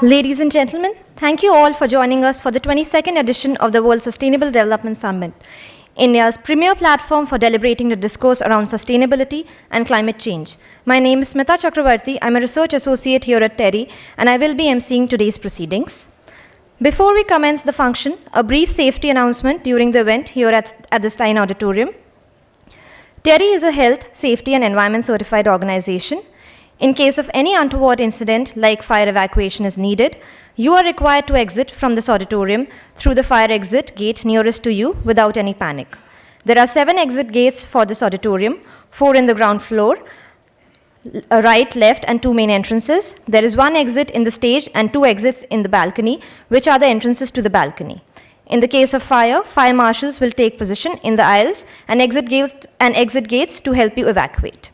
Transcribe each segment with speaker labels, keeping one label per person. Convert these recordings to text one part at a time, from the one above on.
Speaker 1: Ladies and gentlemen, thank you all for joining us for the 22nd edition of the World Sustainable Development Summit, India's premier platform for deliberating the discourse around sustainability and climate change. My name is Smita Chakravarti. I'm a research associate here at TERI, and I will be emceeing today's proceedings. Before we commence the function, a brief safety announcement during the event here at the Stein Auditorium. TERI is a health, safety, and environment certified organization. In case of any untoward incident like fire evacuation is needed, you are required to exit from this auditorium through the fire exit gate nearest to you without any panic. There are 7 exit gates for this auditorium, 4 in the ground floor, right, left, and 2 main entrances. There is 1 exit in the stage and 2 exits in the balcony, which are the entrances to the balcony. In the case of fire, fire marshals will take position in the aisles and exit gates to help you evacuate.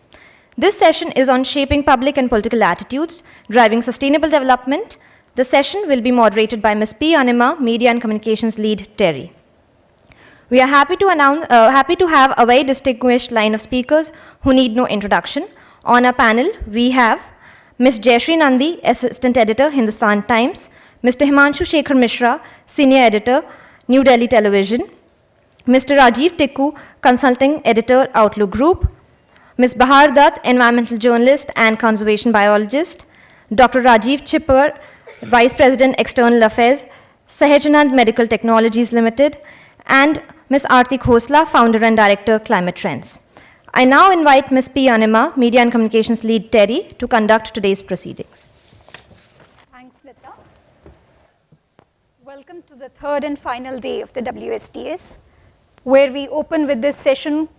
Speaker 1: This session is on shaping public and political attitudes, driving sustainable development. The session will be moderated by Ms. P Anima, Media and Communications Lead, TERI. We are happy to have a very distinguished line of speakers who need no introduction. On our panel, we have Ms. Jayashree Nandi, Assistant Editor, Hindustan Times, Mr. Himanshu Shekhar Mishra, Senior Editor, New Delhi Television, Mr. Rajiv Tikku, Consulting Editor, Outlook Group, Ms. Bahar Dutt, environmental journalist and conservation biologist, Dr. Rajiv Chipper, Vice President, External Affairs, Sahajanand Medical Technologies Limited, and Ms. Aarti Khosla, Founder and Director, Climate Trends. I now invite Ms. P Anima, Media and Communications Lead, TERI, to conduct today's proceedings.
Speaker 2: Thanks, Smita. Welcome to the third and final day of the WSDS, where we open with this session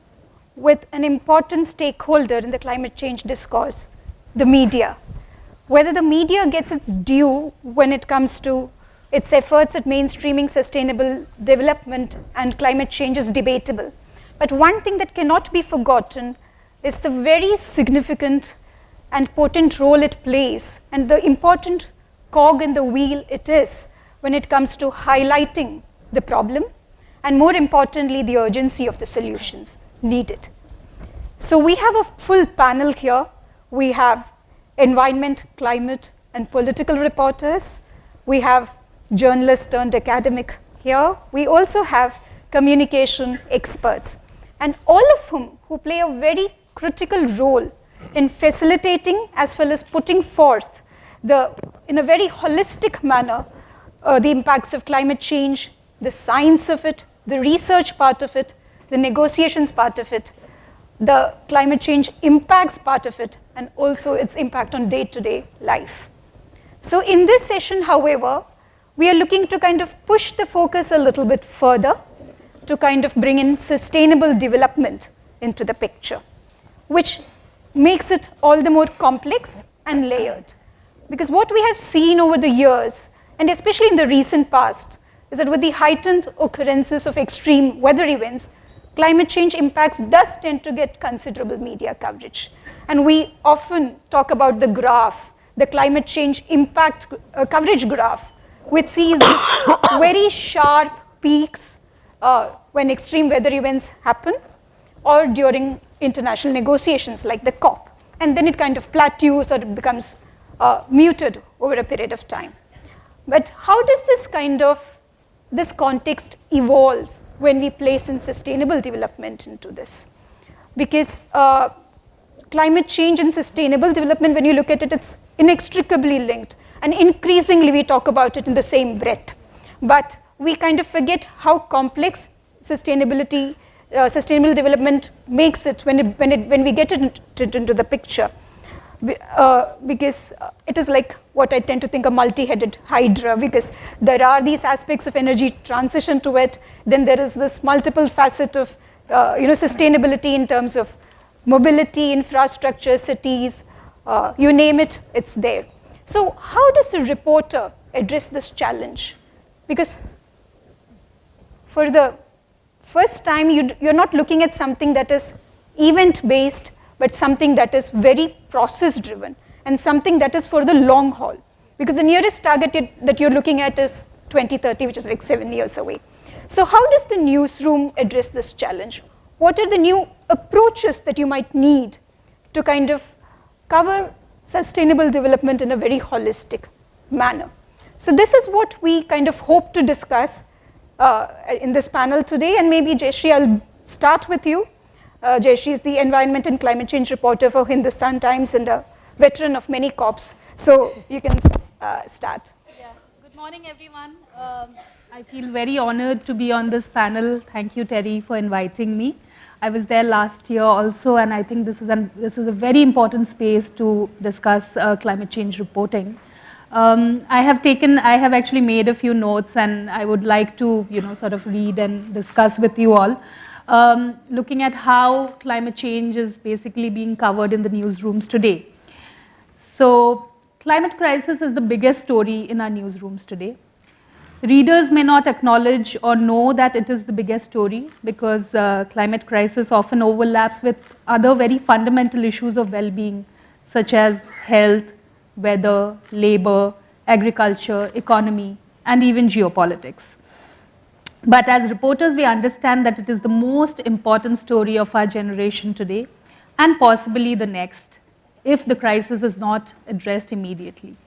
Speaker 2: with an important stakeholder in the climate change discourse, the media. Whether the media gets its due when it comes to its efforts at mainstreaming sustainable development and climate change is debatable. But one thing that cannot be forgotten is the very significant and potent role it plays and the important cog in the wheel it is when it comes to highlighting the problem and, more importantly, the urgency of the solutions needed. So we have a full panel here. We have environment, climate, and political reporters. We have journalists turned academic here. We also have communication experts, and all of whom who play a very critical role in facilitating as well as putting forth in a very holistic manner the impacts of climate change, the science of it, the research part of it, the negotiations part of it, the climate change impacts part of it, and also its impact on day-to-day life. So in this session, however, we are looking to kind of push the focus a little bit further to kind of bring in sustainable development into the picture, which makes it all the more complex and layered. Because what we have seen over the years, and especially in the recent past, is that with the heightened occurrences of extreme weather events, climate change impacts does tend to get considerable media coverage. And we often talk about the graph, the climate change impact coverage graph, which sees these very sharp peaks when extreme weather events happen or during international negotiations like the COP. And then it kind of plateaus or it becomes muted over a period of time. But how does this context evolve when we place in sustainable development into this? Because climate change and sustainable development, when you look at it, it's inextricably linked. And increasingly we talk about it in the same breath. But we kind of forget how complex sustainable development makes it when we get it into the picture. Because it is like what I tend to think a multi-headed hydra, because there are these aspects of energy transition to it, then there is this multiple facet of sustainability in terms of mobility, infrastructure, cities, you name it, it's there. So how does the reporter address this challenge? Because for the first time, you're not looking at something that is event-based, but something that is very process-driven and something that is for the long haul. Because the nearest target that you're looking at is 2030, which is like 7 years away. So how does the newsroom address this challenge? What are the new approaches that you might need to kind of cover sustainable development in a very holistic manner? So this is what we kind of hope to discuss in this panel today, and maybe Jayashree, I'll start with you. Jayashree is the environment and climate change reporter for Hindustan Times and a veteran of many COPs. So you can start.
Speaker 3: Yeah. Good morning, everyone. I feel very honored to be on this panel. Thank you, TERI, for inviting me. I was there last year also, and I think this is a very important space to discuss climate change reporting. I have actually made a few notes, and I would like to, sort of read and discuss with you all. Looking at how climate change is basically being covered in the newsrooms today. So, climate crisis is the biggest story in our newsrooms today. Readers may not acknowledge or know that it is the biggest story because climate crisis often overlaps with other very fundamental issues of well-being, such as health, weather, labor, agriculture, economy, and even geopolitics. But as reporters, we understand that it is the most important story of our generation today, and possibly the next, if the crisis is not addressed immediately.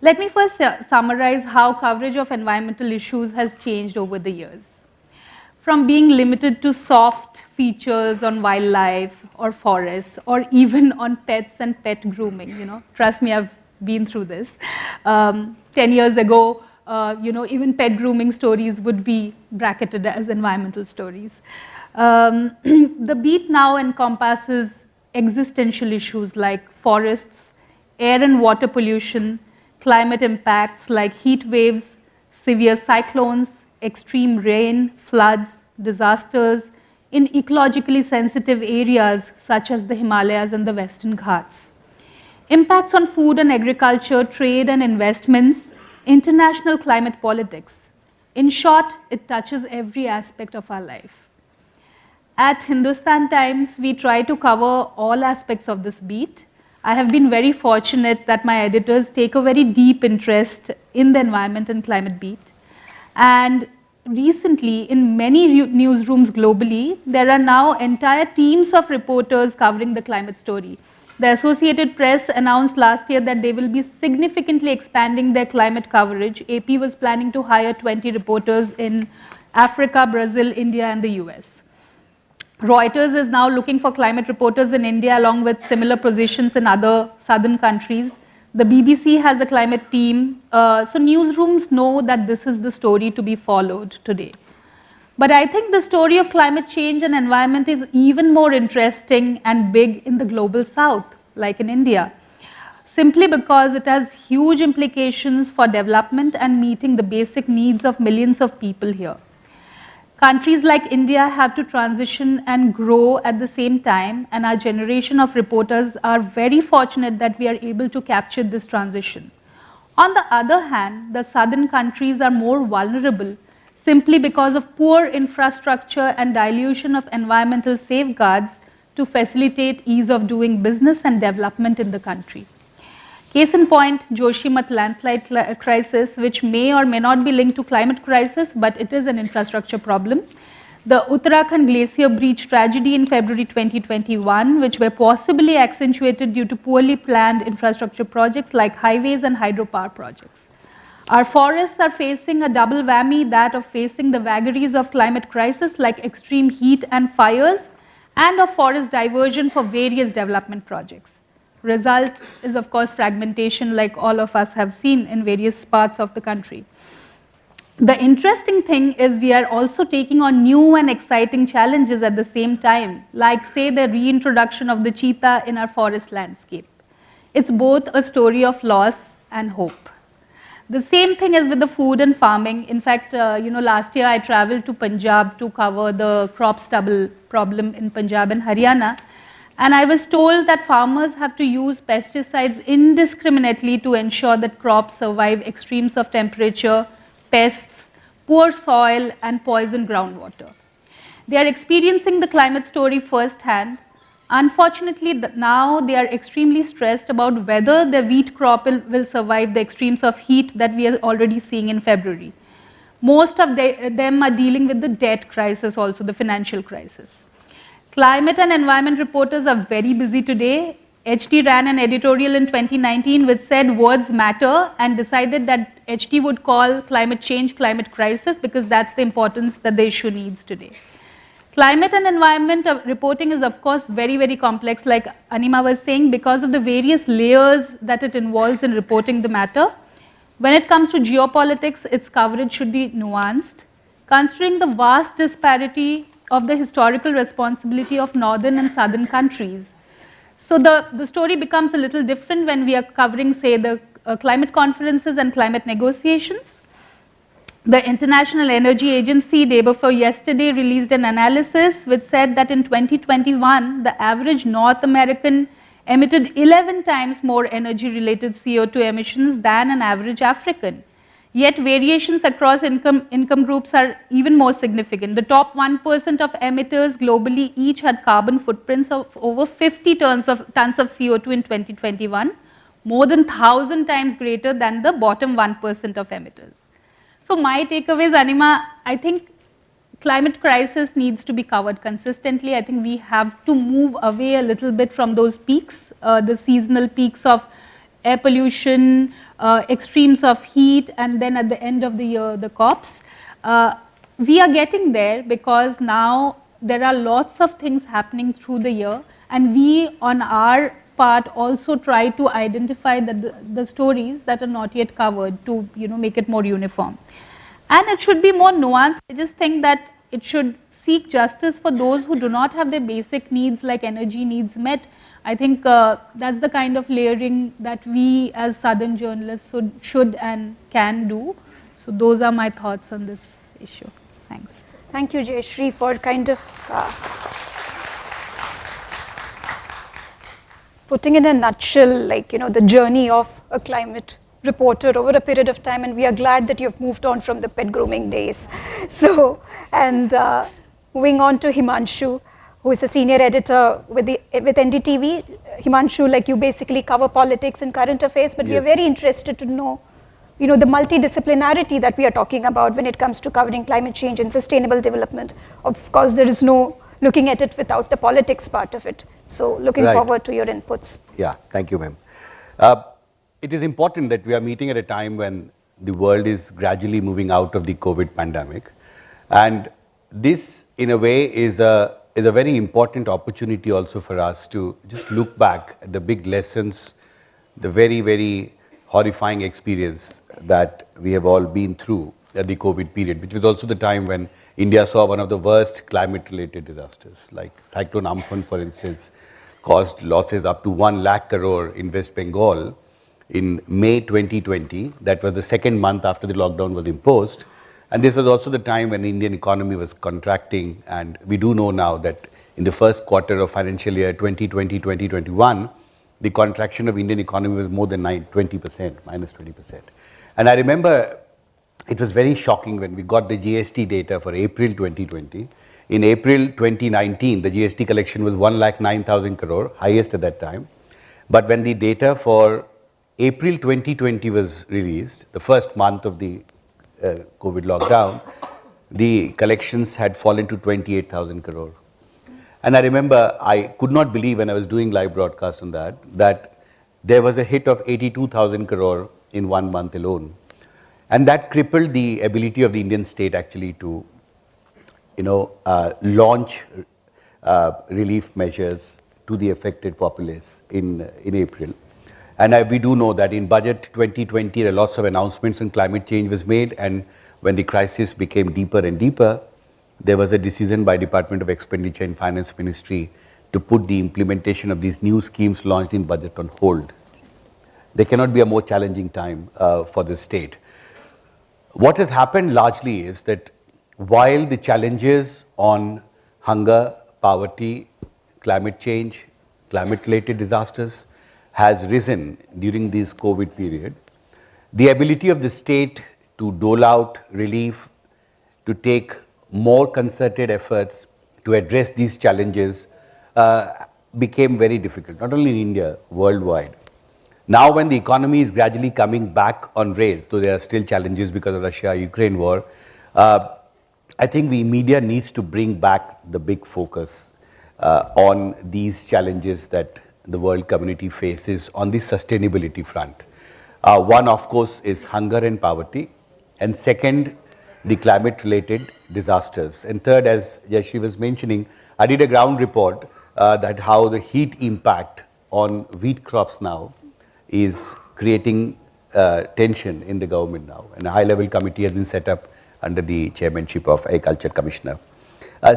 Speaker 3: Let me first summarize how coverage of environmental issues has changed over the years. From being limited to soft features on wildlife or forests, or even on pets and pet grooming, trust me, I've been through this. 10 years ago, even pet grooming stories would be bracketed as environmental stories. The beat now encompasses existential issues like forests, air and water pollution, climate impacts like heat waves, severe cyclones, extreme rain, floods, disasters in ecologically sensitive areas such as the Himalayas and the Western Ghats. Impacts on food and agriculture, trade and investments, international climate politics. In short, it touches every aspect of our life. At Hindustan Times, we try to cover all aspects of this beat. I have been very fortunate that my editors take a very deep interest in the environment and climate beat. And recently, in many newsrooms globally, there are now entire teams of reporters covering the climate story. The Associated Press announced last year that they will be significantly expanding their climate coverage. AP was planning to hire 20 reporters in Africa, Brazil, India, and the US. Reuters is now looking for climate reporters in India along with similar positions in other southern countries. The BBC has a climate team. So newsrooms know that this is the story to be followed today. But I think the story of climate change and environment is even more interesting and big in the global south, like in India, simply because it has huge implications for development and meeting the basic needs of millions of people here. Countries like India have to transition and grow at the same time, and our generation of reporters are very fortunate that we are able to capture this transition. On the other hand, the southern countries are more vulnerable simply because of poor infrastructure and dilution of environmental safeguards to facilitate ease of doing business and development in the country. Case in point, Joshimath landslide crisis, which may or may not be linked to climate crisis, but it is an infrastructure problem. The Uttarakhand glacier breach tragedy in February 2021, which were possibly accentuated due to poorly planned infrastructure projects like highways and hydropower projects. Our forests are facing a double whammy, that of facing the vagaries of climate crisis like extreme heat and fires, and of forest diversion for various development projects. Result is, of course, fragmentation, like all of us have seen in various parts of the country. The interesting thing is we are also taking on new and exciting challenges at the same time, like, say, the reintroduction of the cheetah in our forest landscape. It's both a story of loss and hope. The same thing is with the food and farming. In fact, last year I traveled to Punjab to cover the crop stubble problem in Punjab and Haryana. And I was told that farmers have to use pesticides indiscriminately to ensure that crops survive extremes of temperature, pests, poor soil, and poisoned groundwater. They are experiencing the climate story firsthand. Unfortunately, now they are extremely stressed about whether their wheat crop will survive the extremes of heat that we are already seeing in February. Most of them are dealing with the debt crisis also, the financial crisis. Climate and environment reporters are very busy today, HT ran an editorial in 2019 which said words matter and decided that HT would call climate change climate crisis because that's the importance that the issue needs today. Climate and environment reporting is of course very, very complex, like Anima was saying, because of the various layers that it involves in reporting the matter. When it comes to geopolitics, its coverage should be nuanced, considering the vast disparity of the historical responsibility of northern and southern countries. So the story becomes a little different when we are covering, say, the climate conferences and climate negotiations. The International Energy Agency, day before yesterday, released an analysis which said that in 2021, the average North American emitted 11 times more energy-related CO2 emissions than an average African. Yet variations across income groups are even more significant. The top 1% of emitters globally each had carbon footprints of over 50 tons of CO2 in 2021, more than 1,000 times greater than the bottom 1% of emitters. So my takeaways, Anima, I think climate crisis needs to be covered consistently. I think we have to move away a little bit from those peaks, the seasonal peaks of air pollution, extremes of heat, and then at the end of the year, the COPs. We are getting there because now there are lots of things happening through the year, and we on our part also try to identify the stories that are not yet covered to make it more uniform. And it should be more nuanced. I just think that it should seek justice for those who do not have their basic needs like energy needs met. I think that's the kind of layering that we as Southern journalists should and can do. So those are my thoughts on this issue. Thanks.
Speaker 2: Thank you, Jayashree, for kind of putting in a nutshell, like, the journey of a climate reporter over a period of time, and we are glad that you've moved on from the pet grooming days. So, and moving on to Himanshu, who is a senior editor with NDTV. Himanshu, like, you basically cover politics and current affairs, but yes, we are very interested to know, the multidisciplinarity that we are talking about when it comes to covering climate change and sustainable development. Of course, there is no looking at it without the politics part of it. So looking forward to your inputs.
Speaker 4: Yeah, thank you, ma'am. It is important that we are meeting at a time when the world is gradually moving out of the COVID pandemic. And this, in a way, is a very important opportunity also for us to just look back at the big lessons, the very, very horrifying experience that we have all been through at the COVID period, which was also the time when India saw one of the worst climate-related disasters, like Cyclone Amphan, for instance, caused losses up to 1 lakh crore in West Bengal in May 2020. That was the second month after the lockdown was imposed. And this was also the time when the Indian economy was contracting. And we do know now that in the first quarter of financial year 2020-2021, the contraction of Indian economy was more than -20%. And I remember it was very shocking when we got the GST data for April 2020. In April 2019, the GST collection was 1,09,000 crore, highest at that time. But when the data for April 2020 was released, the first month of the COVID lockdown, the collections had fallen to 28,000 crore. And I remember I could not believe when I was doing live broadcast on that there was a hit of 82,000 crore in 1 month alone. And that crippled the ability of the Indian state actually to, launch relief measures to the affected populace in April. And we do know that in budget 2020, there are lots of announcements on climate change was made, and when the crisis became deeper and deeper, there was a decision by Department of Expenditure and Finance Ministry to put the implementation of these new schemes launched in budget on hold. There cannot be a more challenging time for the state. What has happened largely is that while the challenges on hunger, poverty, climate change, climate-related disasters has risen during this COVID period, the ability of the state to dole out relief, to take more concerted efforts to address these challenges became very difficult, not only in India, worldwide. Now when the economy is gradually coming back on rails, though there are still challenges because of Russia-Ukraine war, I think the media needs to bring back the big focus on these challenges that the world community faces on the sustainability front. One, of course, is hunger and poverty, and second, the climate-related disasters. And third, as Jayashree was mentioning, I did a ground report that how the heat impact on wheat crops now is creating tension in the government now. And a high-level committee has been set up under the chairmanship of Agriculture Commissioner.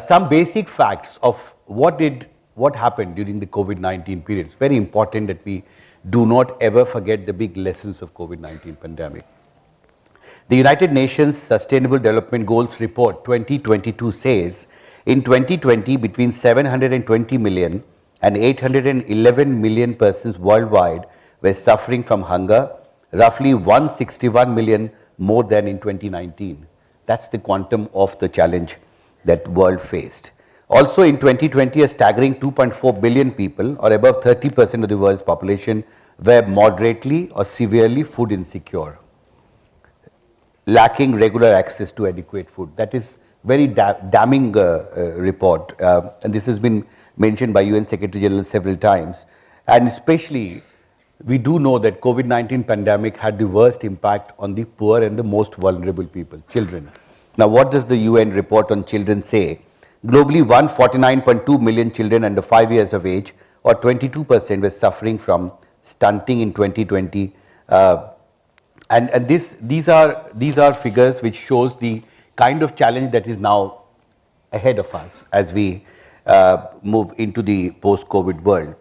Speaker 4: Some basic facts of what happened during the COVID-19 period. It's very important that we do not ever forget the big lessons of COVID-19 pandemic. The United Nations Sustainable Development Goals Report 2022 says, in 2020, between 720 million and 811 million persons worldwide were suffering from hunger, roughly 161 million more than in 2019. That's the quantum of the challenge that world faced. Also in 2020, a staggering 2.4 billion people, or above 30% of the world's population, were moderately or severely food insecure, lacking regular access to adequate food. That is very damning report, and this has been mentioned by UN Secretary General several times. And especially, we do know that COVID-19 pandemic had the worst impact on the poor and the most vulnerable people, children. Now, what does the UN report on children say? Globally, 149.2 million children under 5 years of age, or 22%, were suffering from stunting in 2020. And these are figures which shows the kind of challenge that is now ahead of us as we move into the post-COVID world.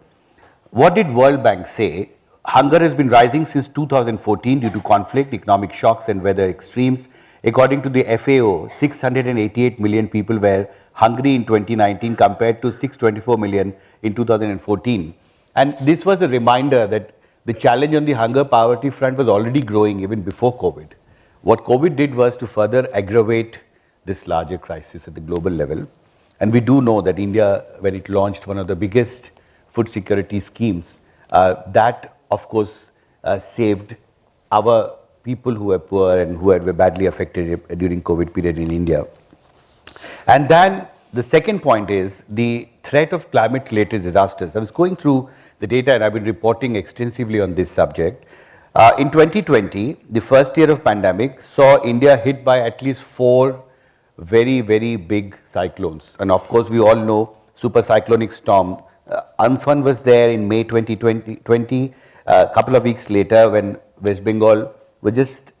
Speaker 4: What did World Bank say? Hunger has been rising since 2014 due to conflict, economic shocks and weather extremes. According to the FAO, 688 million people were hungry in 2019 compared to 624 million in 2014. And this was a reminder that the challenge on the hunger poverty front was already growing even before COVID. What COVID did was to further aggravate this larger crisis at the global level. And we do know that India, when it launched one of the biggest food security schemes, that of course saved our people who were poor and who were badly affected during COVID period in India. And then the second point is the threat of climate-related disasters. I was going through the data and I've been reporting extensively on this subject. In 2020, the first year of pandemic saw India hit by at least 4 very, very big cyclones. And of course, we all know super cyclonic storm. Amphan was there in May 2020. A couple of weeks later, when West Bengal were just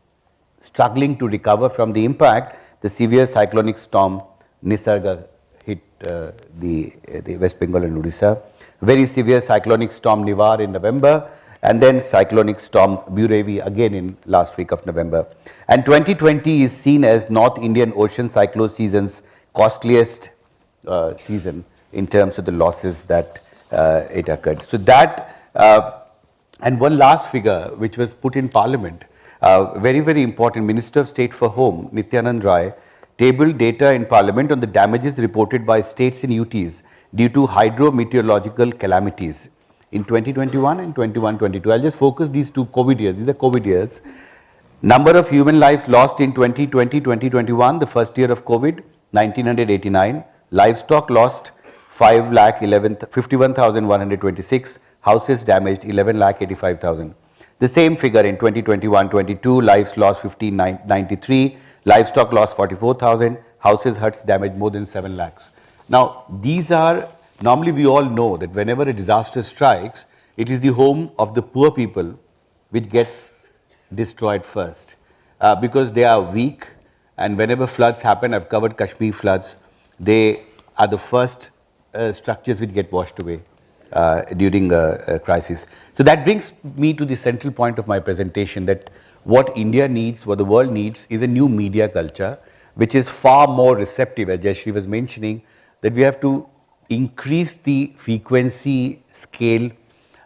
Speaker 4: struggling to recover from the impact, the severe cyclonic storm Nisarga hit the West Bengal and Odisha. Very severe cyclonic storm Nivar in November, and then cyclonic storm Burevi again in last week of November. And 2020 is seen as North Indian Ocean cyclone season's costliest season in terms of the losses that it occurred. So that, and one last figure which was put in Parliament, very, very important, Minister of State for Home, Nityanand Rai, tabled data in Parliament on the damages reported by states and UTs due to hydrometeorological calamities in 2021 and 21-22. I'll just focus these two COVID years. These are COVID years. Number of human lives lost in 2020-2021, the first year of COVID, 1989. Livestock lost 51,126. Houses damaged 11,85,000. The same figure in 2021-22, lives lost 15,993. Livestock lost 44,000. Houses, huts damaged more than 7 lakhs. Now, these are, normally we all know that whenever a disaster strikes, it is the home of the poor people which gets destroyed first because they are weak, and whenever floods happen, I've covered Kashmir floods, they are the first structures which get washed away during a crisis. So that brings me to the central point of my presentation, that what India needs, what the world needs, is a new media culture which is far more receptive, as Jayashree was mentioning, that we have to increase the frequency, scale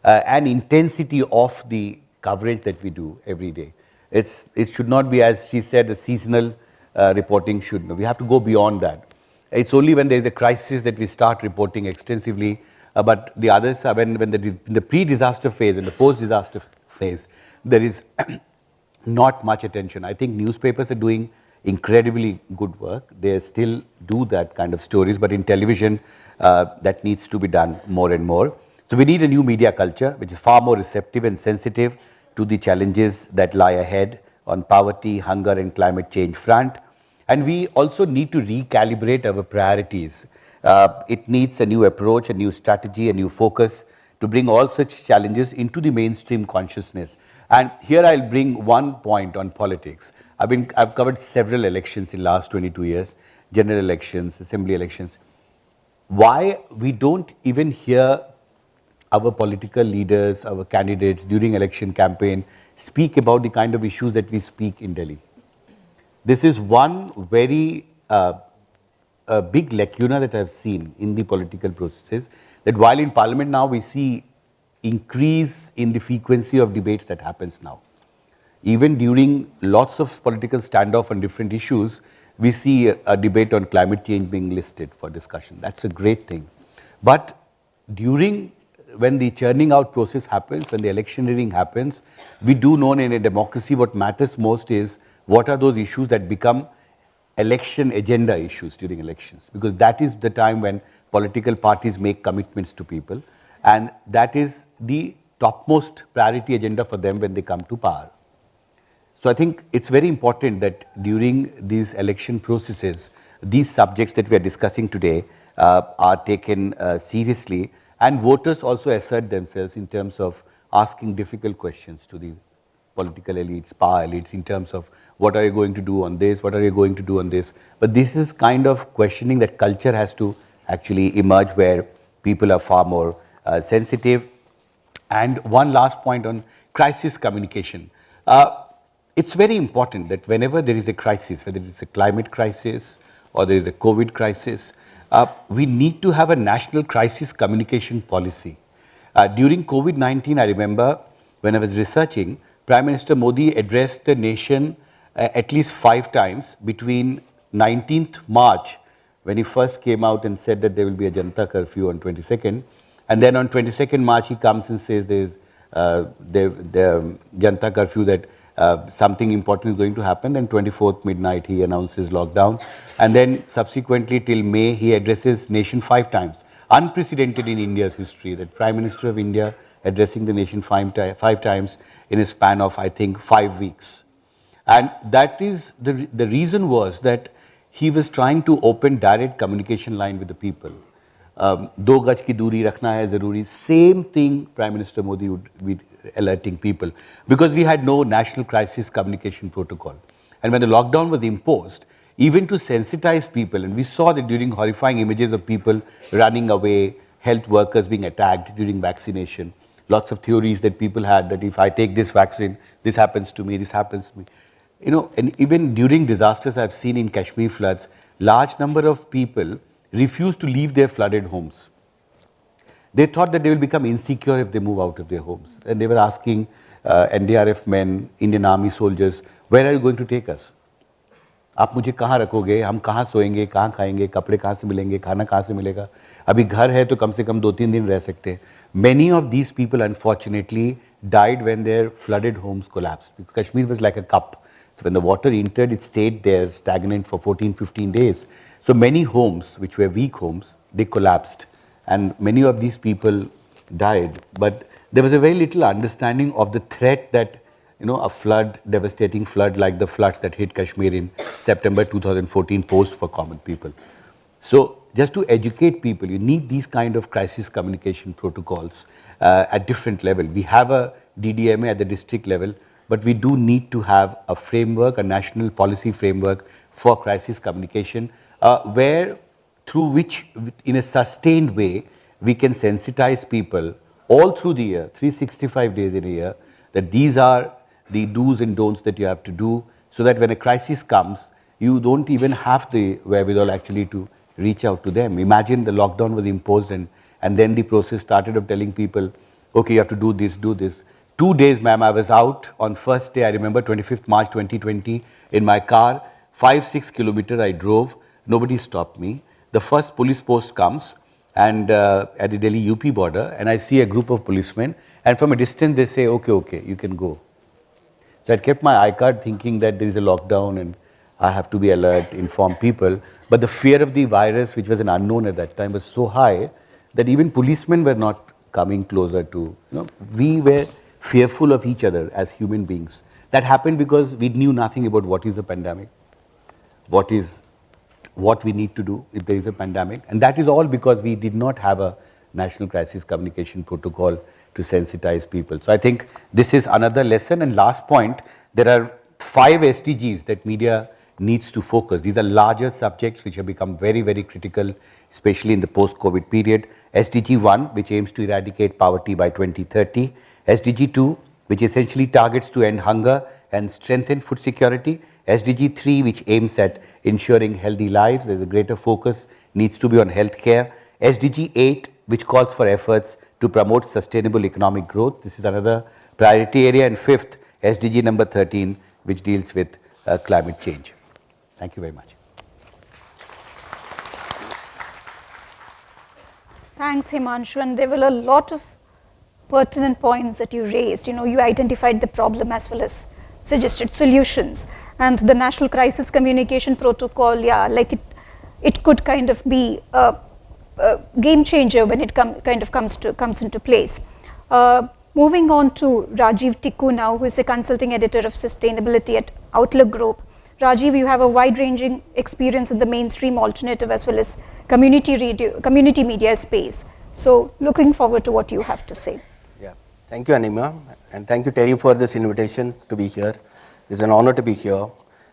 Speaker 4: and intensity of the coverage that we do every day. It should not be, as she said, a seasonal reporting should. We have to go beyond that. It's only when there is a crisis that we start reporting extensively, but the others are when the pre-disaster phase and the post-disaster phase, there is not much attention. I think newspapers are doing incredibly good work. They still do that kind of stories, but in television, that needs to be done more and more. So we need a new media culture which is far more receptive and sensitive to the challenges that lie ahead on poverty, hunger and climate change front. And we also need to recalibrate our priorities. It needs a new approach, a new strategy, a new focus to bring all such challenges into the mainstream consciousness. And here I'll bring one point on politics. I've covered several elections in last 22 years, general elections, assembly elections. Why we don't even hear our political leaders, our candidates during election campaign speak about the kind of issues that we speak in Delhi. This is one very big lacuna that I've seen in the political processes, that while in parliament now we see increase in the frequency of debates that happens now. Even during lots of political standoff on different issues, we see a debate on climate change being listed for discussion. That's a great thing. But when the churning out process happens, when the electioneering happens, we do know in a democracy what matters most is what are those issues that become election agenda issues during elections, because that is the time when political parties make commitments to people, and that is the topmost priority agenda for them when they come to power. So I think it's very important that during these election processes, these subjects that we are discussing today are taken seriously, and voters also assert themselves in terms of asking difficult questions to the political elites, power elites, in terms of what are you going to do on this, what are you going to do on this. But this is kind of questioning that culture has to actually emerge, where people are far more sensitive. And one last point on crisis communication. It's very important that whenever there is a crisis, whether it's a climate crisis or there is a COVID crisis, we need to have a national crisis communication policy. During COVID-19, I remember when I was researching, Prime Minister Modi addressed the nation at least 5 times between 19th March, when he first came out and said that there will be a Janata curfew on 22nd, and then on 22nd March he comes and says there is the Janata curfew, that something important is going to happen. Then 24th midnight he announces lockdown, and then subsequently till May he addresses nation 5 times. Unprecedented in India's history, that Prime Minister of India addressing the nation 5 times in a span of, I think, 5 weeks. And that is the reason was that he was trying to open direct communication line with the people. Do gaj ki duri rakhna hai zaruri. Same thing Prime Minister Modi would be alerting people, because we had no national crisis communication protocol. And when the lockdown was imposed, even to sensitize people, and we saw that during horrifying images of people running away, health workers being attacked during vaccination, lots of theories that people had that if I take this vaccine, this happens to me, this happens to me. You know, and even during disasters I've seen in Kashmir floods, large number of people refused to leave their flooded homes. They thought that they will become insecure if they move out of their homes. And they were asking NDRF men, Indian Army soldiers, where are you going to take us? आप मुझे कहाँ रखोगे, हम कहाँ सोएंगे, कहाँ खाएंगे, कपड़े कहाँ से मिलेंगे, खाना कहाँ से मिलेगा? अभी घर है तो कम से कम 2-3 दिन रह सकते हैं. Many of these people unfortunately died when their flooded homes collapsed, because Kashmir was like a cup. So when the water entered, it stayed there stagnant for 14-15 days. So many homes which were weak homes, they collapsed, and many of these people died. But there was a very little understanding of the threat that, you know, a flood, devastating flood like the floods that hit Kashmir in September 2014 posed for common people. So just to educate people, you need these kind of crisis communication protocols at different level. We have a DDMA at the district level, but we do need to have a framework, a national policy framework for crisis communication, through which in a sustained way we can sensitize people all through the year, 365 days in a year, that these are the do's and don'ts that you have to do, so that when a crisis comes, you don't even have the wherewithal actually to reach out to them. Imagine the lockdown was imposed, and then the process started of telling people, okay, you have to do this, do this. 2 days, ma'am, I was out on first day, I remember 25th March 2020, in my car, 5-6 kilometers I drove, nobody stopped me. The first police post comes, and at the Delhi UP border, and I see a group of policemen, and from a distance they say, okay, you can go. So I kept my iCard thinking that there is a lockdown and I have to be alert, inform people. But the fear of the virus, which was an unknown at that time, was so high that even policemen were not coming closer to, we were fearful of each other as human beings. That happened because we knew nothing about what is a pandemic, what we need to do if there is a pandemic. And that is all because we did not have a national crisis communication protocol to sensitize people. So I think this is another lesson. And last point, there are 5 SDGs that media needs to focus. These are larger subjects which have become very, very critical, especially in the post-COVID period. SDG 1, which aims to eradicate poverty by 2030. SDG 2, which essentially targets to end hunger and strengthen food security. SDG 3, which aims at ensuring healthy lives. There's a greater focus needs to be on healthcare. SDG 8, which calls for efforts to promote sustainable economic growth. This is another priority area. And 5th, SDG number 13, which deals with climate change. Thank you very much.
Speaker 2: Thanks, Himanshu. And there were a lot of pertinent points that you raised. You identified the problem as well as suggested solutions. And the National Crisis Communication Protocol, it could kind of be a game changer when it comes into place. Moving on to Rajiv Tikku now, who is a consulting editor of sustainability at Outlook Group. Rajiv, you have a wide-ranging experience in the mainstream alternative as well as community media space. So looking forward to what you have to say.
Speaker 5: Yeah, thank you, Anima, and thank you, TERI, for this invitation to be here. It's an honor to be here,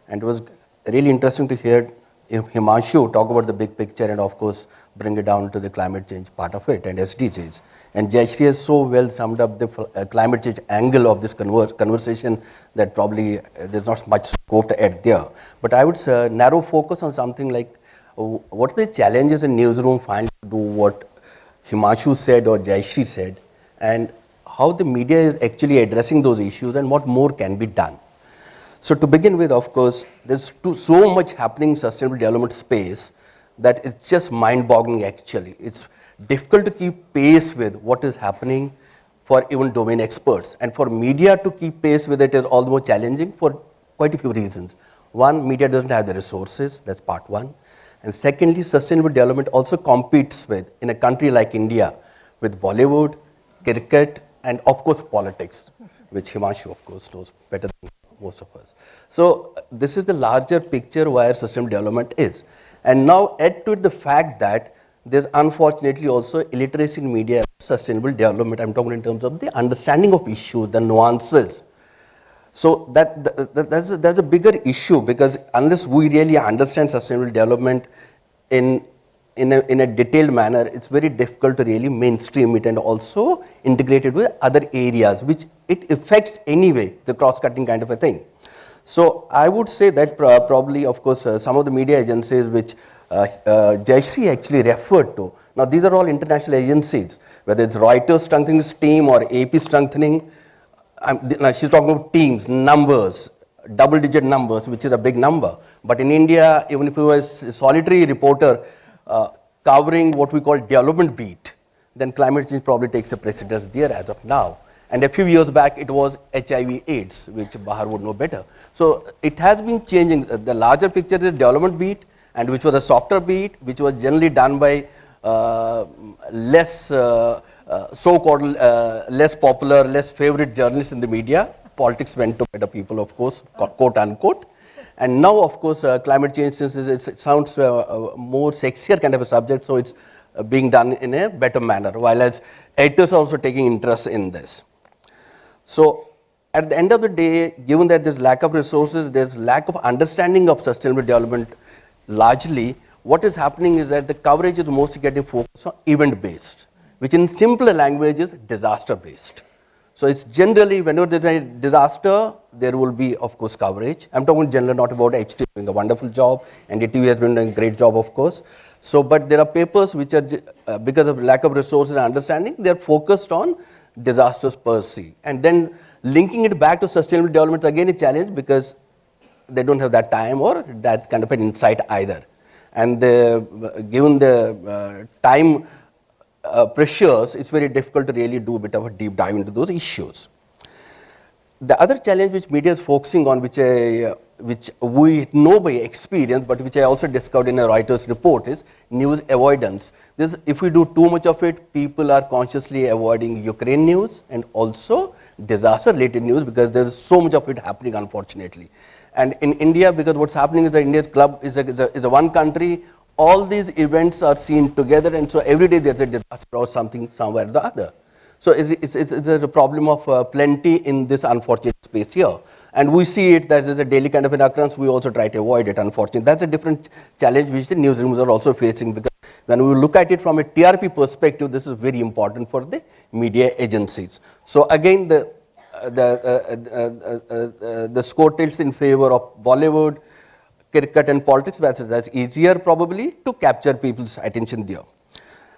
Speaker 5: and it was really interesting to hear Himanshu talk about the big picture and, of course, bring it down to the climate change part of it and SDGs. And Jayashree has so well summed up the climate change angle of this conversation that probably there's not much scope to add there. But I would narrow focus on something like what are the challenges in newsroom finally to do what Himanshu said or Jayashree said, and how the media is actually addressing those issues and what more can be done. So to begin with, of course, there's so much happening in sustainable development space that it's just mind-boggling actually. It's difficult to keep pace with what is happening for even domain experts. And for media to keep pace with it is all the more challenging for quite a few reasons. One, media doesn't have the resources, that's part one. And secondly, sustainable development also competes with, in a country like India, with Bollywood, cricket, and of course politics, which Himanshu of course knows better than most of us. So this is the larger picture where sustainable development is. And now add to it the fact that there's unfortunately also illiteracy in media, sustainable development. I'm talking in terms of the understanding of issues, the nuances. So that's a bigger issue, because unless we really understand sustainable development in a detailed manner, it's very difficult to really mainstream it and also integrate it with other areas, which it affects anyway. It's a cross-cutting kind of a thing. So I would say that probably, of course, some of the media agencies which Jayashree actually referred to. Now, these are all international agencies, whether it's Reuters strengthening its team or AP strengthening. Now she's talking about teams, numbers, double-digit numbers, which is a big number. But in India, even if you were a solitary reporter covering what we call development beat, then climate change probably takes a precedence there as of now. And a few years back, it was HIV/AIDS, which Bahar would know better. So it has been changing. The larger picture is development beat, and which was a softer beat, which was generally done by less so-called less popular, less favorite journalists in the media. Politics went to better people, of course, quote unquote. And now, of course, climate change, since it sounds more sexier kind of a subject, so it's being done in a better manner, while as editors are also taking interest in this. So at the end of the day, given that there's lack of resources, there's lack of understanding of sustainable development, largely, what is happening is that the coverage is mostly getting focused on event-based, which in simpler language is disaster-based. So it's generally, whenever there's a disaster, there will be, of course, coverage. I'm talking in general, not about HT doing a wonderful job, and DTV has been doing a great job, of course. So, but there are papers which are, because of lack of resources and understanding, they're focused on disasters per se. And then linking it back to sustainable development is again a challenge, because they don't have that time or that kind of an insight either. And given the time pressures, it's very difficult to really do a bit of a deep dive into those issues. The other challenge which media is focusing on, which I which we know by experience, but which I also discovered in a Reuters report, is news avoidance. If we do too much of it, people are consciously avoiding Ukraine news and also disaster-related news, because there is so much of it happening, unfortunately. And in India, because what's happening is that India's club is a one country, all these events are seen together, and so every day there's a disaster or something somewhere or the other. So it's a problem of plenty in this unfortunate space here. And we see it that there's a daily kind of an occurrence, we also try to avoid it, unfortunately. That's a different challenge which the newsrooms are also facing, because when we look at it from a TRP perspective, this is very important for the media agencies. So again, the score tilts in favor of Bollywood, cricket and politics, that's easier probably to capture people's attention there.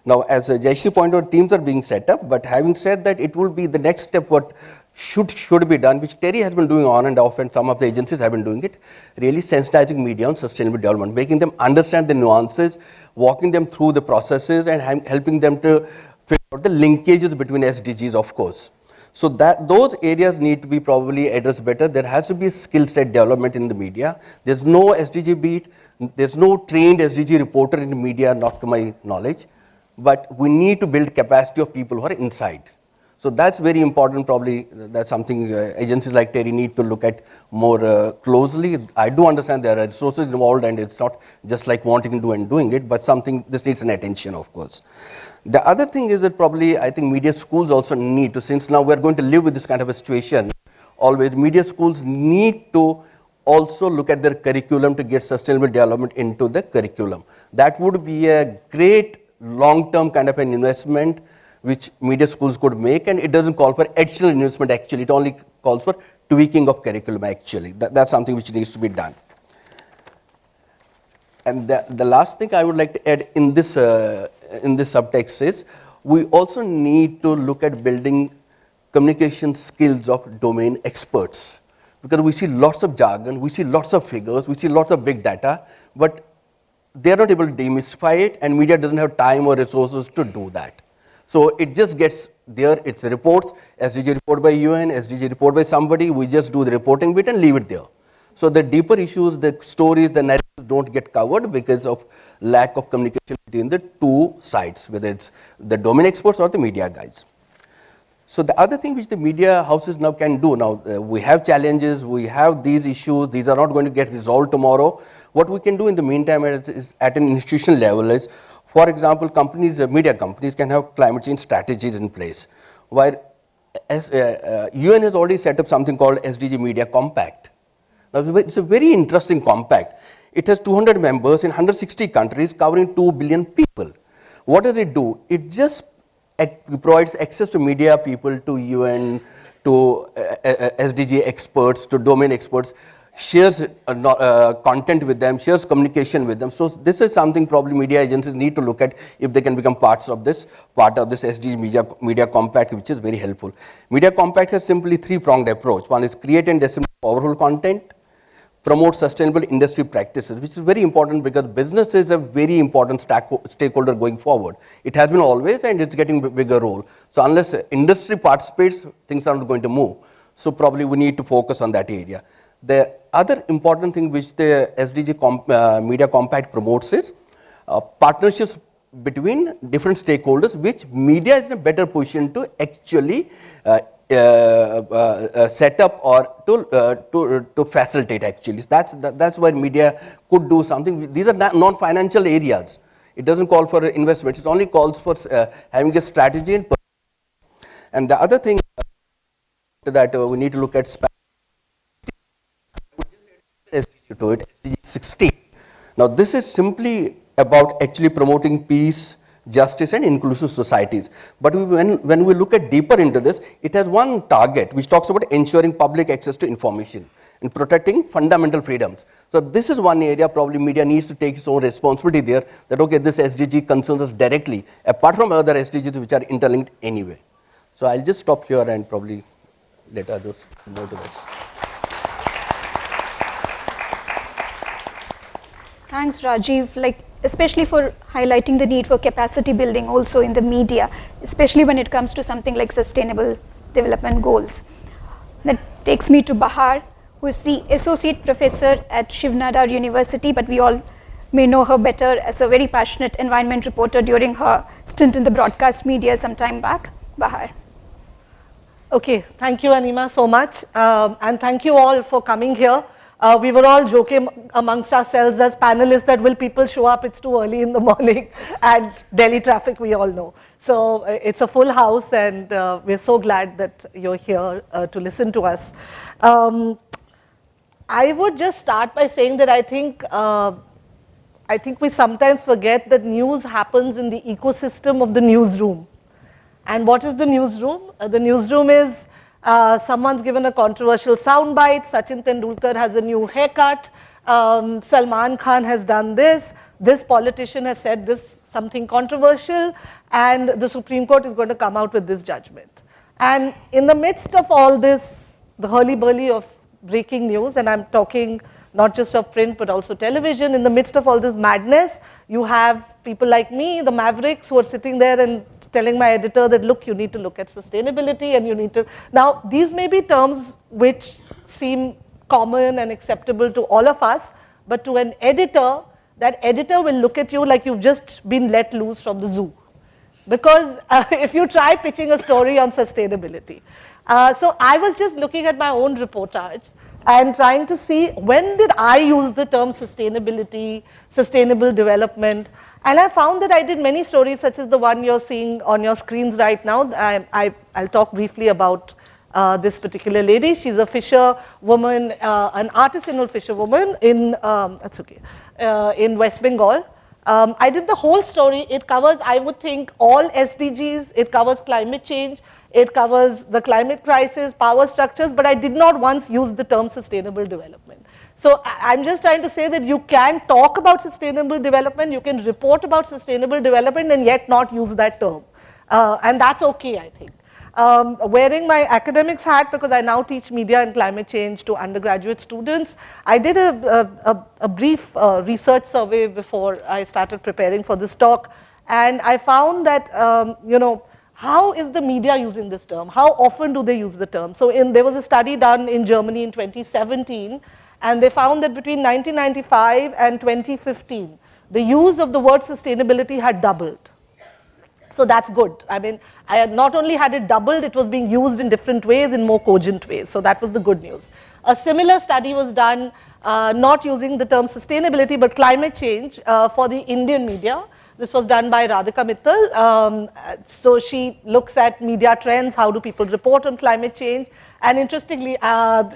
Speaker 5: Now, as Jayashree pointed out, teams are being set up, but having said that, it will be the next step what should be done, which TERI has been doing on and off, and some of the agencies have been doing it, really sensitizing media on sustainable development, making them understand the nuances, walking them through the processes, and helping them to figure out the linkages between SDGs, of course. So those areas need to be probably addressed better. There has to be skill set development in the media. There's no SDG beat, there's no trained SDG reporter in the media, not to my knowledge. But we need to build capacity of people who are inside. So that's very important, probably that's something agencies like TERI need to look at more closely. I do understand there are resources involved, and it's not just like wanting to do and doing it, but something, this needs an attention, of course. The other thing is that probably I think media schools also need to, since now we're going to live with this kind of a situation, always media schools need to also look at their curriculum to get sustainable development into the curriculum. That would be a great long-term kind of an investment which media schools could make, and it doesn't call for additional investment actually, it only calls for tweaking of curriculum actually. That's something which needs to be done. And the last thing I would like to add in this subtext is, we also need to look at building communication skills of domain experts, because we see lots of jargon, we see lots of figures, we see lots of big data, but they are not able to demystify it, and media doesn't have time or resources to do that. So it just gets there, it's reports, SDG report by UN, SDG report by somebody, we just do the reporting bit and leave it there. So the deeper issues, the stories, the narratives don't get covered because of lack of communication between the two sides, whether it's the domain experts or the media guys. So the other thing which the media houses now can do, now we have challenges, we have these issues, these are not going to get resolved tomorrow. What we can do in the meantime is at an institutional level is, for example, companies, media companies can have climate change strategies in place, where UN has already set up something called SDG Media Compact. Now it's a very interesting compact. It has 200 members in 160 countries covering 2 billion people. What does it do? It just provides access to media people, to UN, to SDG experts, to domain experts, shares content with them, shares communication with them. So this is something probably media agencies need to look at if they can become part of this SDG media compact, which is very helpful. Media compact has simply three-pronged approach. One is create and disseminate powerful content, promote sustainable industry practices, which is very important because business is a very important stakeholder going forward. It has been always, and it's getting a bigger role. So unless industry participates, things are not going to move. So probably we need to focus on that area. The other important thing which the SDG Media Compact promotes is partnerships between different stakeholders, which media is in a better position to actually set up or to facilitate actually. That's why media could do something. These are non-financial areas. It doesn't call for investment. It only calls for having a strategy. And the other thing that we need to look at to it, SDG 16. Now this is simply about actually promoting peace, justice and inclusive societies. But when we look at deeper into this, it has one target which talks about ensuring public access to information and protecting fundamental freedoms. So this is one area probably media needs to take its own responsibility there, that okay, this SDG concerns us directly, apart from other SDGs which are interlinked anyway. So I'll just stop here and probably let others go to this.
Speaker 2: Thanks, Rajiv, especially for highlighting the need for capacity building also in the media, especially when it comes to something like sustainable development goals. That takes me to Bahar, who is the Associate Professor at Shiv Nadar University, but we all may know her better as a very passionate environment reporter during her stint in the broadcast media some time back. Bahar.
Speaker 6: Okay, thank you Anima so much, and thank you all for coming here. We were all joking amongst ourselves as panelists that will people show up, it's too early in the morning, and Delhi traffic we all know. So it's a full house, and we're so glad that you're here to listen to us. I would just start by saying that I think we sometimes forget that news happens in the ecosystem of the newsroom. And what is the newsroom? The newsroom is someone's given a controversial soundbite, Sachin Tendulkar has a new haircut, Salman Khan has done this politician has said this something controversial, and the Supreme Court is going to come out with this judgment. And in the midst of all this, the hurly-burly of breaking news, and I'm talking not just of print but also television, in the midst of all this madness, you have people like me, the mavericks, who are sitting there and telling my editor that, look, you need to look at sustainability and you need to. Now, these may be terms which seem common and acceptable to all of us, but to an editor, that editor will look at you like you've just been let loose from the zoo. Because if you try pitching a story on sustainability. So I was just looking at my own reportage and trying to see when did I use the term sustainability, sustainable development. And I found that I did many stories such as the one you're seeing on your screens right now. I'll talk briefly about this particular lady. She's a fisher woman, an artisanal fisher woman in, in West Bengal. I did the whole story. It covers, I would think, all SDGs. It covers climate change. It covers the climate crisis, power structures, but I did not once use the term sustainable development. So I'm just trying to say that you can talk about sustainable development, you can report about sustainable development and yet not use that term. And that's okay, I think. Wearing my academics hat, because I now teach media and climate change to undergraduate students, I did a brief research survey before I started preparing for this talk, and I found that, how is the media using this term? How often do they use the term? So there was a study done in Germany in 2017, and they found that between 1995 and 2015, the use of the word sustainability had doubled. So that's good. I mean, I had not only had it doubled, it was being used in different ways, in more cogent ways. So that was the good news. A similar study was done, not using the term sustainability, but climate change for the Indian media. This was done by Radhika Mittal. So she looks at media trends, how do people report on climate change. And interestingly,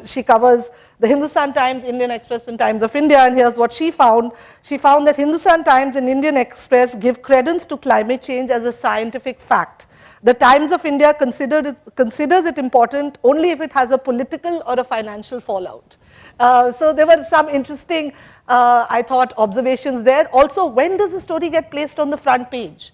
Speaker 6: she covers the Hindustan Times, Indian Express and Times of India, and here's what she found. She found that Hindustan Times and Indian Express give credence to climate change as a scientific fact. The Times of India considers it important only if it has a political or a financial fallout. So there were some interesting, I thought, observations there. Also, when does the story get placed on the front page?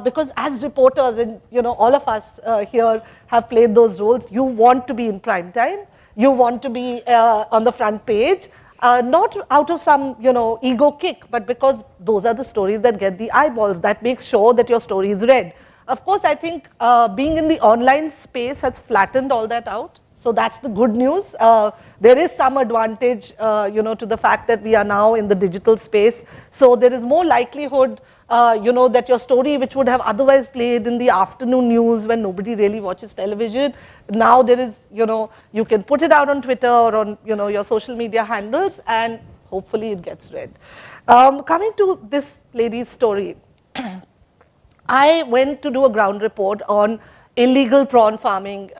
Speaker 6: Because as reporters, and all of us here have played those roles, you want to be in prime time, you want to be on the front page, not out of some ego kick, but because those are the stories that get the eyeballs, that makes sure that your story is read. Of course, I think being in the online space has flattened all that out. So that's the good news. There is some advantage, to the fact that we are now in the digital space. So there is more likelihood, that your story, which would have otherwise played in the afternoon news when nobody really watches television, now there is, you can put it out on Twitter or on, your social media handles, and hopefully it gets read. Coming to this lady's story, I went to do a ground report on illegal prawn farming.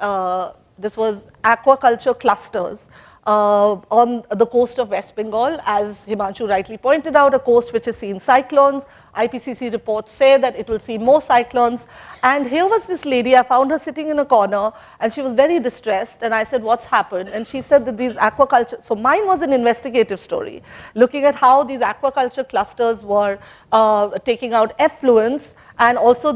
Speaker 6: This was aquaculture clusters on the coast of West Bengal, as Himanshu rightly pointed out, a coast which has seen cyclones. IPCC reports say that it will see more cyclones. And here was this lady, I found her sitting in a corner, and she was very distressed, and I said, what's happened? And she said that these aquaculture, so mine was an investigative story, looking at how these aquaculture clusters were taking out effluents, and also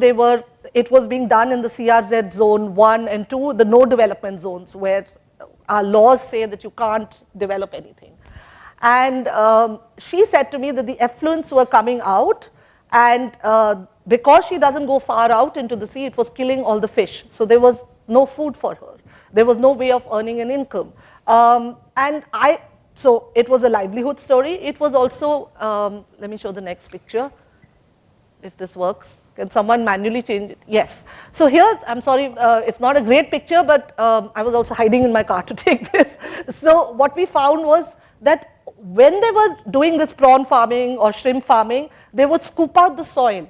Speaker 6: it was being done in the CRZ zone 1 and 2, the no development zones, where our laws say that you can't develop anything. And she said to me that the effluents were coming out, and because she doesn't go far out into the sea, it was killing all the fish. So there was no food for her. There was no way of earning an income. So it was a livelihood story. It was also, let me show the next picture, if this works. Can someone manually change it? Yes. So here, I'm sorry, it's not a great picture, but I was also hiding in my car to take this. So what we found was that when they were doing this prawn farming or shrimp farming, they would scoop out the soil.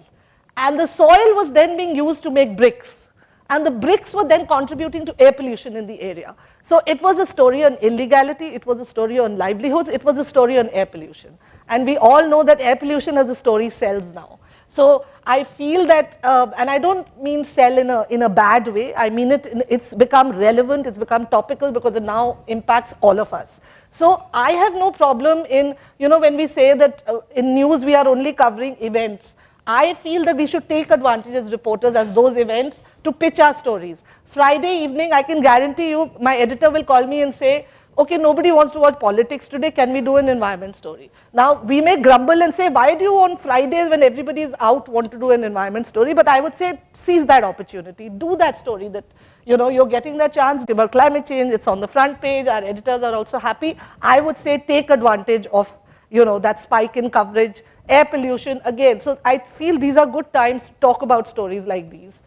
Speaker 6: And the soil was then being used to make bricks. And the bricks were then contributing to air pollution in the area. So it was a story on illegality, it was a story on livelihoods, it was a story on air pollution. And we all know that air pollution as a story sells now. So I feel that, and I don't mean sell in a bad way, I mean it's become relevant, it's become topical because it now impacts all of us. So I have no problem in, when we say that in news we are only covering events, I feel that we should take advantage as reporters as those events to pitch our stories. Friday evening, I can guarantee you, my editor will call me and say, okay, nobody wants to watch politics today, can we do an environment story? Now, we may grumble and say, why do you on Fridays when everybody is out want to do an environment story? But I would say, seize that opportunity, do that story that, you're getting that chance about climate change, it's on the front page, our editors are also happy. I would say take advantage of, that spike in coverage, air pollution, again. So I feel these are good times to talk about stories like these.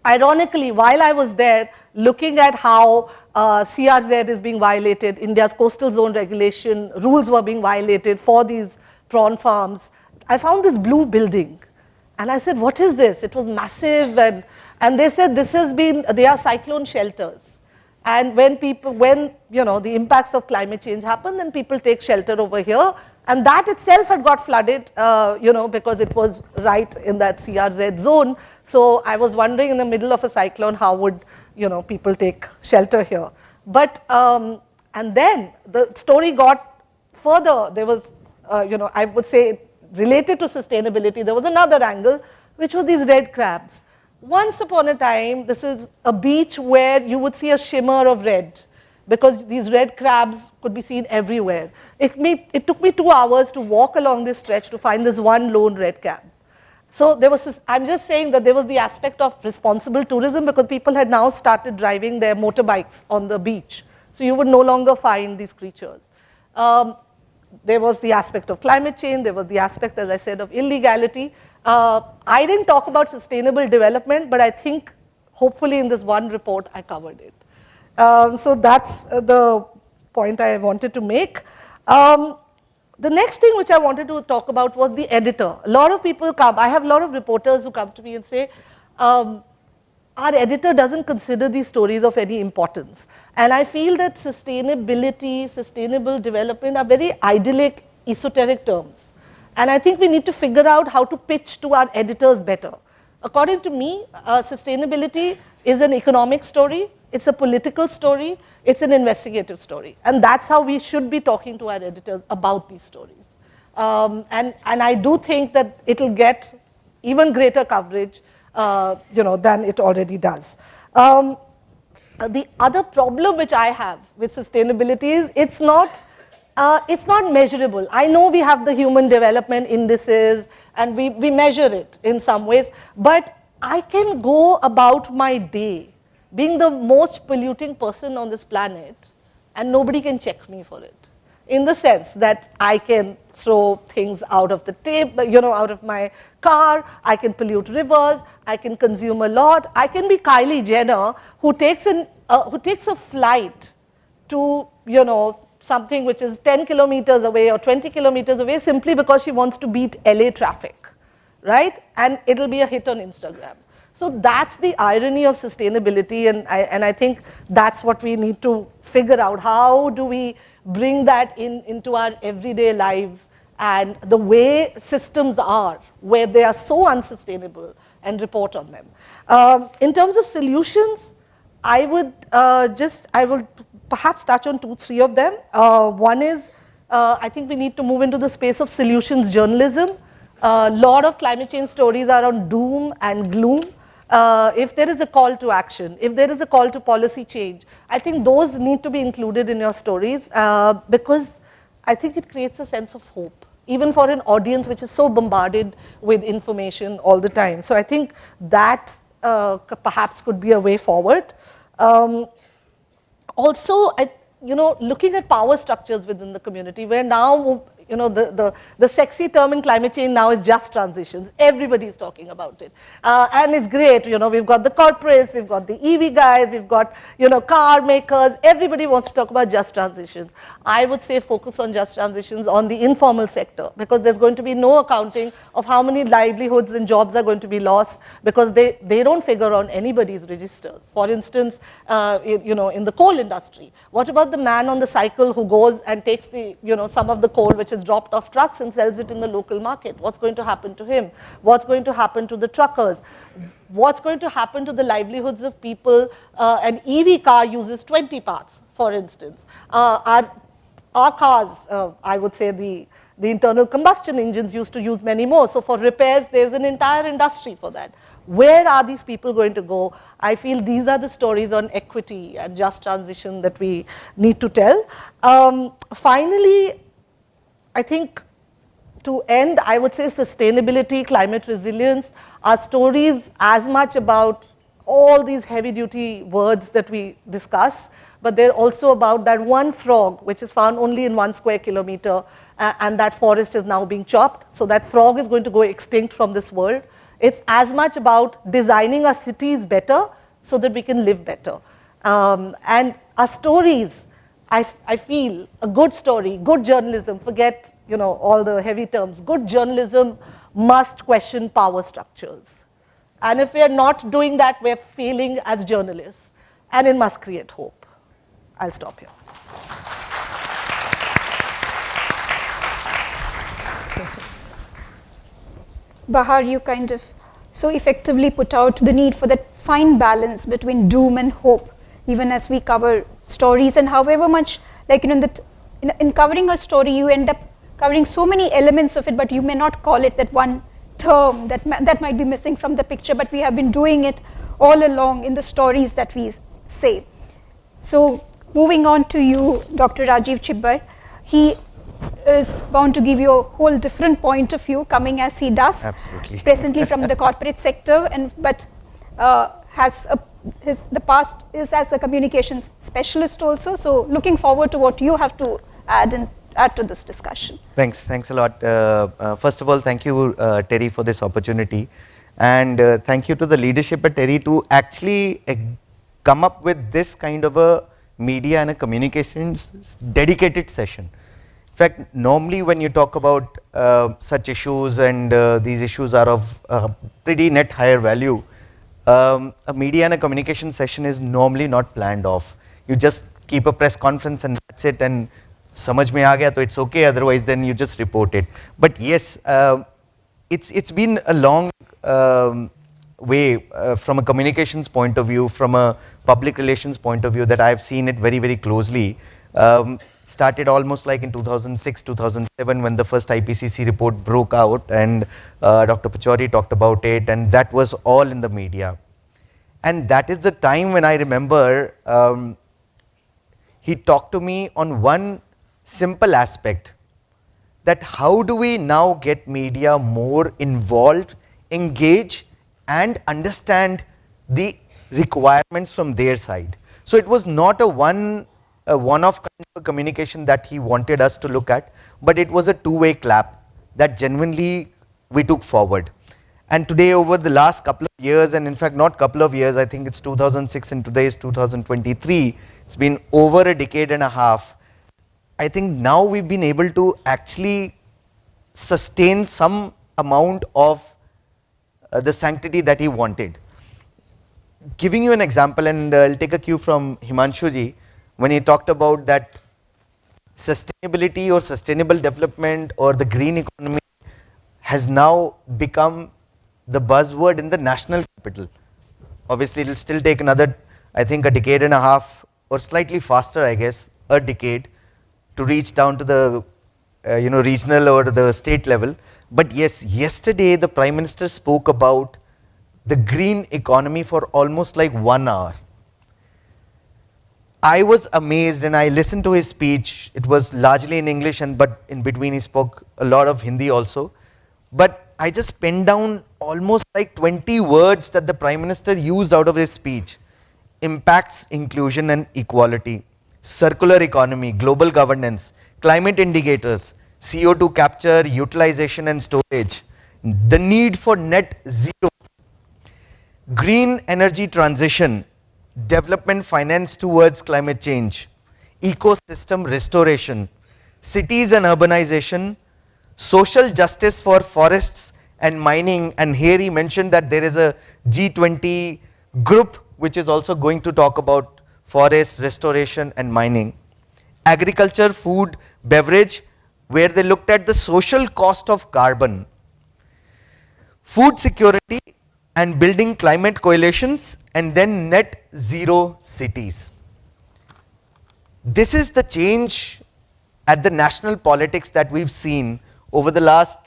Speaker 6: Ironically, while I was there, looking at how CRZ is being violated, India's coastal zone regulation, rules were being violated for these prawn farms, I found this blue building. And I said, what is this? It was massive. And they said, they are cyclone shelters. And when the impacts of climate change happen, then people take shelter over here. And that itself had got flooded, because it was right in that CRZ zone. So I was wondering in the middle of a cyclone, how would, people take shelter here? But, and then the story got further. There was, I would say related to sustainability, there was another angle, which was these red crabs. Once upon a time, this is a beach where you would see a shimmer of red, because these red crabs could be seen everywhere. It took me 2 hours to walk along this stretch to find this one lone red crab. So there was I'm just saying that there was the aspect of responsible tourism, because people had now started driving their motorbikes on the beach. So you would no longer find these creatures. There was the aspect of climate change, there was the aspect, as I said, of illegality. I didn't talk about sustainable development, but I think hopefully in this one report I covered it. So that's the point I wanted to make. The next thing which I wanted to talk about was the editor. A lot of people come, I have a lot of reporters who come to me and say, our editor doesn't consider these stories of any importance. And I feel that sustainability, sustainable development are very idyllic, esoteric terms. And I think we need to figure out how to pitch to our editors better. According to me, sustainability is an economic story, it's a political story, it's an investigative story. And that's how we should be talking to our editors about these stories. And I do think that it will get even greater coverage than it already does. The other problem which I have with sustainability is it's not measurable. I know we have the human development indices and we measure it in some ways, but I can go about my day being the most polluting person on this planet and nobody can check me for it. In the sense that I can throw things out of the tape, out of my car, I can pollute rivers, I can consume a lot, I can be Kylie Jenner who takes a flight to, something which is 10 kilometers away or 20 kilometers away simply because she wants to beat LA traffic, right? And it'll be a hit on Instagram. So that's the irony of sustainability, and I think that's what we need to figure out. How do we bring that into our everyday lives and the way systems are, where they are so unsustainable, and report on them. In terms of solutions, I will perhaps touch on 2-3 of them. One is, I think we need to move into the space of solutions journalism. A lot of climate change stories are on doom and gloom. If there is a call to action, if there is a call to policy change, I think those need to be included in your stories because I think it creates a sense of hope, even for an audience which is so bombarded with information all the time. So I think that perhaps could be a way forward. also, looking at power structures within the community, where now, the sexy term in climate change now is just transitions. Everybody is talking about it. And it's great, we've got the corporates, we've got the EV guys, we've got, car makers, everybody wants to talk about just transitions. I would say focus on just transitions on the informal sector, because there's going to be no accounting of how many livelihoods and jobs are going to be lost, because they don't figure on anybody's registers. For instance, in the coal industry, what about the man on the cycle who goes and takes the, some of the coal which is dropped off trucks and sells it in the local market? What's going to happen to him? What's going to happen to the truckers? What's going to happen to the livelihoods of people? An EV car uses 20 parts, for instance. Our cars, I would say the internal combustion engines used to use many more. So for repairs, there's an entire industry for that. Where are these people going to go? I feel these are the stories on equity and just transition that we need to tell. Finally, I think to end, I would say sustainability, climate resilience are stories as much about all these heavy duty words that we discuss, but they're also about that one frog which is found only in 1 square kilometer, and that forest is now being chopped. So that frog is going to go extinct from this world. It's as much about designing our cities better so that we can live better. And our stories, I feel a good story, good journalism, forget all the heavy terms, good journalism must question power structures. And if we are not doing that, we're failing as journalists, and it must create hope. I'll stop here.
Speaker 2: Bahar, you kind of so effectively put out the need for that fine balance between doom and hope, even as we cover stories. And however much, in covering a story, you end up covering so many elements of it, but you may not call it that one term that might be missing from the picture, but we have been doing it all along in the stories that we say. So moving on to you, Dr. Rajiv Chibbar, he is bound to give you a whole different point of view, coming as he does.
Speaker 7: Absolutely.
Speaker 2: Presently from the corporate sector, but the past is as a communications specialist also. So looking forward to what you have to add to this discussion.
Speaker 7: Thanks a lot. First of all, thank you, TERI, for this opportunity, and thank you to the leadership at TERI to actually come up with this kind of a media and a communications dedicated session. In fact, normally when you talk about such issues, and these issues are of pretty net higher value, a media and a communication session is normally not planned off. You just keep a press conference and that's it, and samajh mein aa gaya to it's okay, otherwise then you just report it. But yes, it's been a long way from a communications point of view, from a public relations point of view, that I've seen it very, very closely. Started almost like in 2006, 2007, when the first IPCC report broke out, and Dr. Pachauri talked about it, and that was all in the media. And that is the time when I remember he talked to me on one simple aspect, that how do we now get media more involved, engage, and understand the requirements from their side. So it was not a one-off kind of communication that he wanted us to look at, but it was a two-way clap that genuinely we took forward. And today, over the last couple of years, and in fact not couple of years, I think it's 2006 and today is 2023, it's been over a decade and a half. I think now we've been able to actually sustain some amount of the sanctity that he wanted. Giving you an example, and I'll take a cue from Himanshu ji, when he talked about that sustainability or sustainable development or the green economy has now become the buzzword in the national capital. Obviously, it will still take another, I think, a decade and a half, or slightly faster, I guess, a decade, to reach down to the regional or the state level. But yes, yesterday the Prime Minister spoke about the green economy for almost like 1 hour. I was amazed, and I listened to his speech. It was largely in English, but in between he spoke a lot of Hindi also. But I just penned down almost like 20 words that the Prime Minister used out of his speech. impacts inclusion and equality, circular economy, global governance, climate indicators, CO2 capture, utilization and storage, the need for net zero, green energy transition, development finance towards climate change, ecosystem restoration, cities and urbanization, social justice for forests and mining, and here he mentioned that there is a G20 group which is also going to talk about forest restoration and mining, agriculture, food, beverage, where they looked at the social cost of carbon, food security and building climate coalitions, and then net zero cities. This is the change at the national politics that we've seen over the last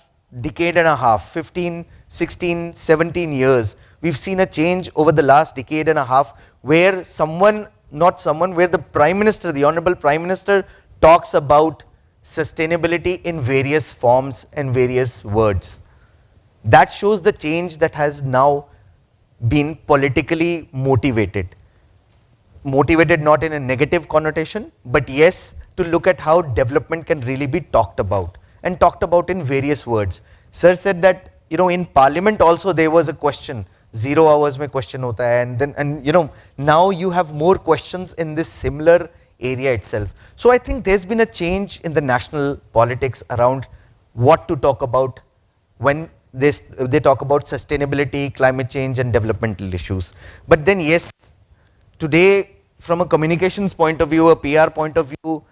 Speaker 7: decade and a half, 15, 16, 17 years. We've seen a change over the last decade and a half where where the Prime Minister, the Honorable Prime Minister, talks about sustainability in various forms and various words. That shows the change that has now been politically motivated. Motivated not in a negative connotation, but yes, to look at how development can really be talked about, and talked about in various words. Sir said that, in Parliament also there was a question, 0 hours mein question hota hai, and now you have more questions in this similar area itself. So I think there's been a change in the national politics around what to talk about when they talk about sustainability, climate change and developmental issues. But then yes, today from a communications point of view, a PR point of view,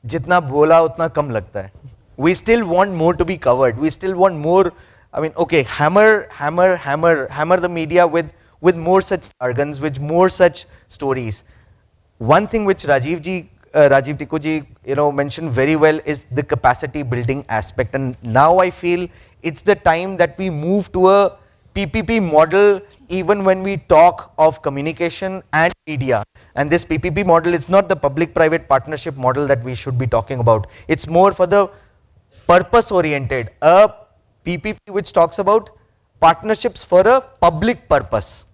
Speaker 7: jitna bola utna kam lagta hai. We still want more to be covered. We still want more, okay, hammer the media with more such jargons, with more such stories. One thing which Rajiv Tikku ji, mentioned very well is the capacity building aspect, and now I feel it's the time that we move to a PPP model even when we talk of communication and media. And this PPP model is not the public-private partnership model that we should be talking about. It's more for the purpose-oriented, a PPP which talks about partnerships for a public purpose.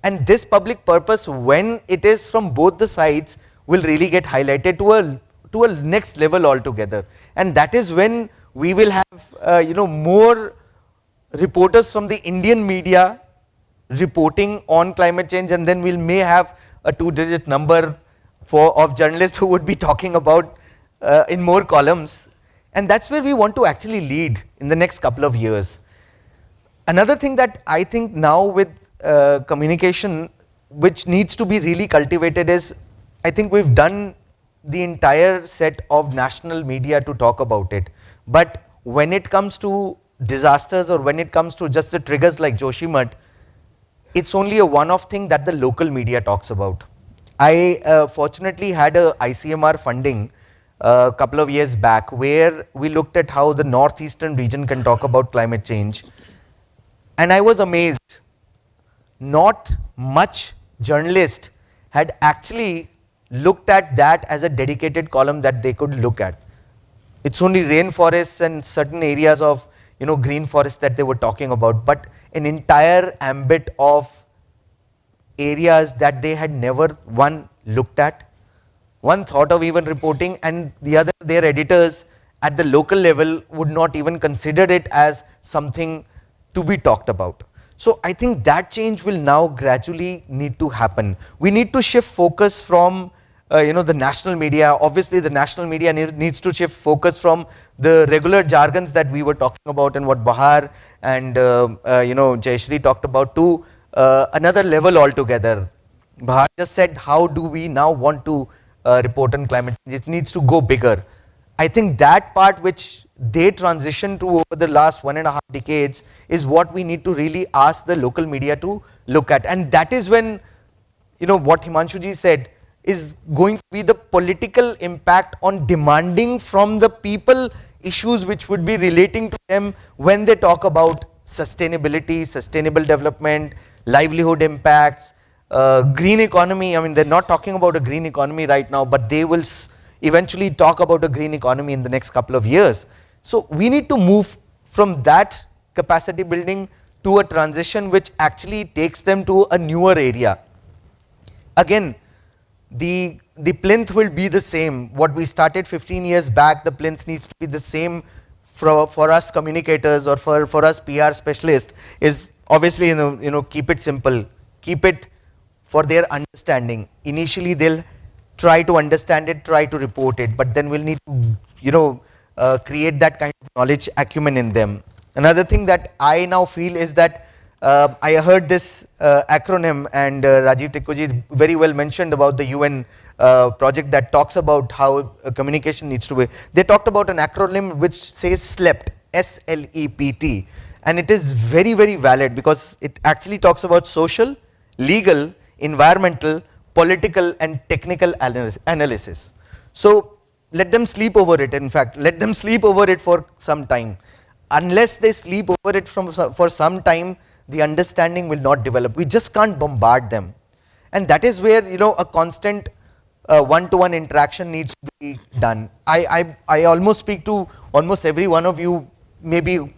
Speaker 7: And this public purpose, when it is from both the sides, will really get highlighted to a next level altogether. And that is when we will have more reporters from the Indian media reporting on climate change, and then we may have a 2-digit number of journalists who would be talking about in more columns. And that's where we want to actually lead in the next couple of years. Another thing that I think now with communication which needs to be really cultivated is, I think we've done the entire set of national media to talk about it, but when it comes to disasters or when it comes to just the triggers like Joshimath, it's only a one-off thing that the local media talks about. I fortunately had a ICMR funding a couple of years back where we looked at how the northeastern region can talk about climate change, and I was amazed. Not much journalist had actually looked at that as a dedicated column that they could look at. It's only rainforests and certain areas of green forest that they were talking about, but an entire ambit of areas that they had never, one, looked at, one thought of even reporting, and the other, their editors at the local level would not even consider it as something to be talked about. So I think that change will now gradually need to happen. We need to shift focus from the national media. Obviously the national media needs to shift focus from the regular jargons that we were talking about and what Bahar and Jayashree talked about to another level altogether. Bahar just said, how do we now want to report on climate change? It needs to go bigger. I think that part which they transitioned to over the last 1.5 decades is what we need to really ask the local media to look at. And that is when, what Himanshu ji said is going to be the political impact on demanding from the people issues which would be relating to them when they talk about sustainability, sustainable development, livelihood impacts, green economy. They're not talking about a green economy right now, but they will eventually talk about a green economy in the next couple of years. So we need to move from that capacity building to a transition which actually takes them to a newer area. again, the plinth will be the same. What we started 15 years back, the plinth needs to be the same for us communicators or for us PR specialists, is obviously, keep it simple, keep it for their understanding. Initially they'll try to understand it, try to report it, but then we'll need to, create that kind of knowledge acumen in them. Another thing that I now feel is that I heard this acronym, and Rajiv Tikkuji very well mentioned about the UN project that talks about how communication needs to be. They talked about an acronym which says SLEPT, S-L-E-P-T, and it is very, very valid because it actually talks about social, legal, environmental, political and technical analysis. So let them sleep over it. In fact, let them sleep over it for some time. Unless they sleep over it for some time, the understanding will not develop. We just can't bombard them. And that is where, a constant one-to-one interaction needs to be done. I almost speak to almost every one of you, maybe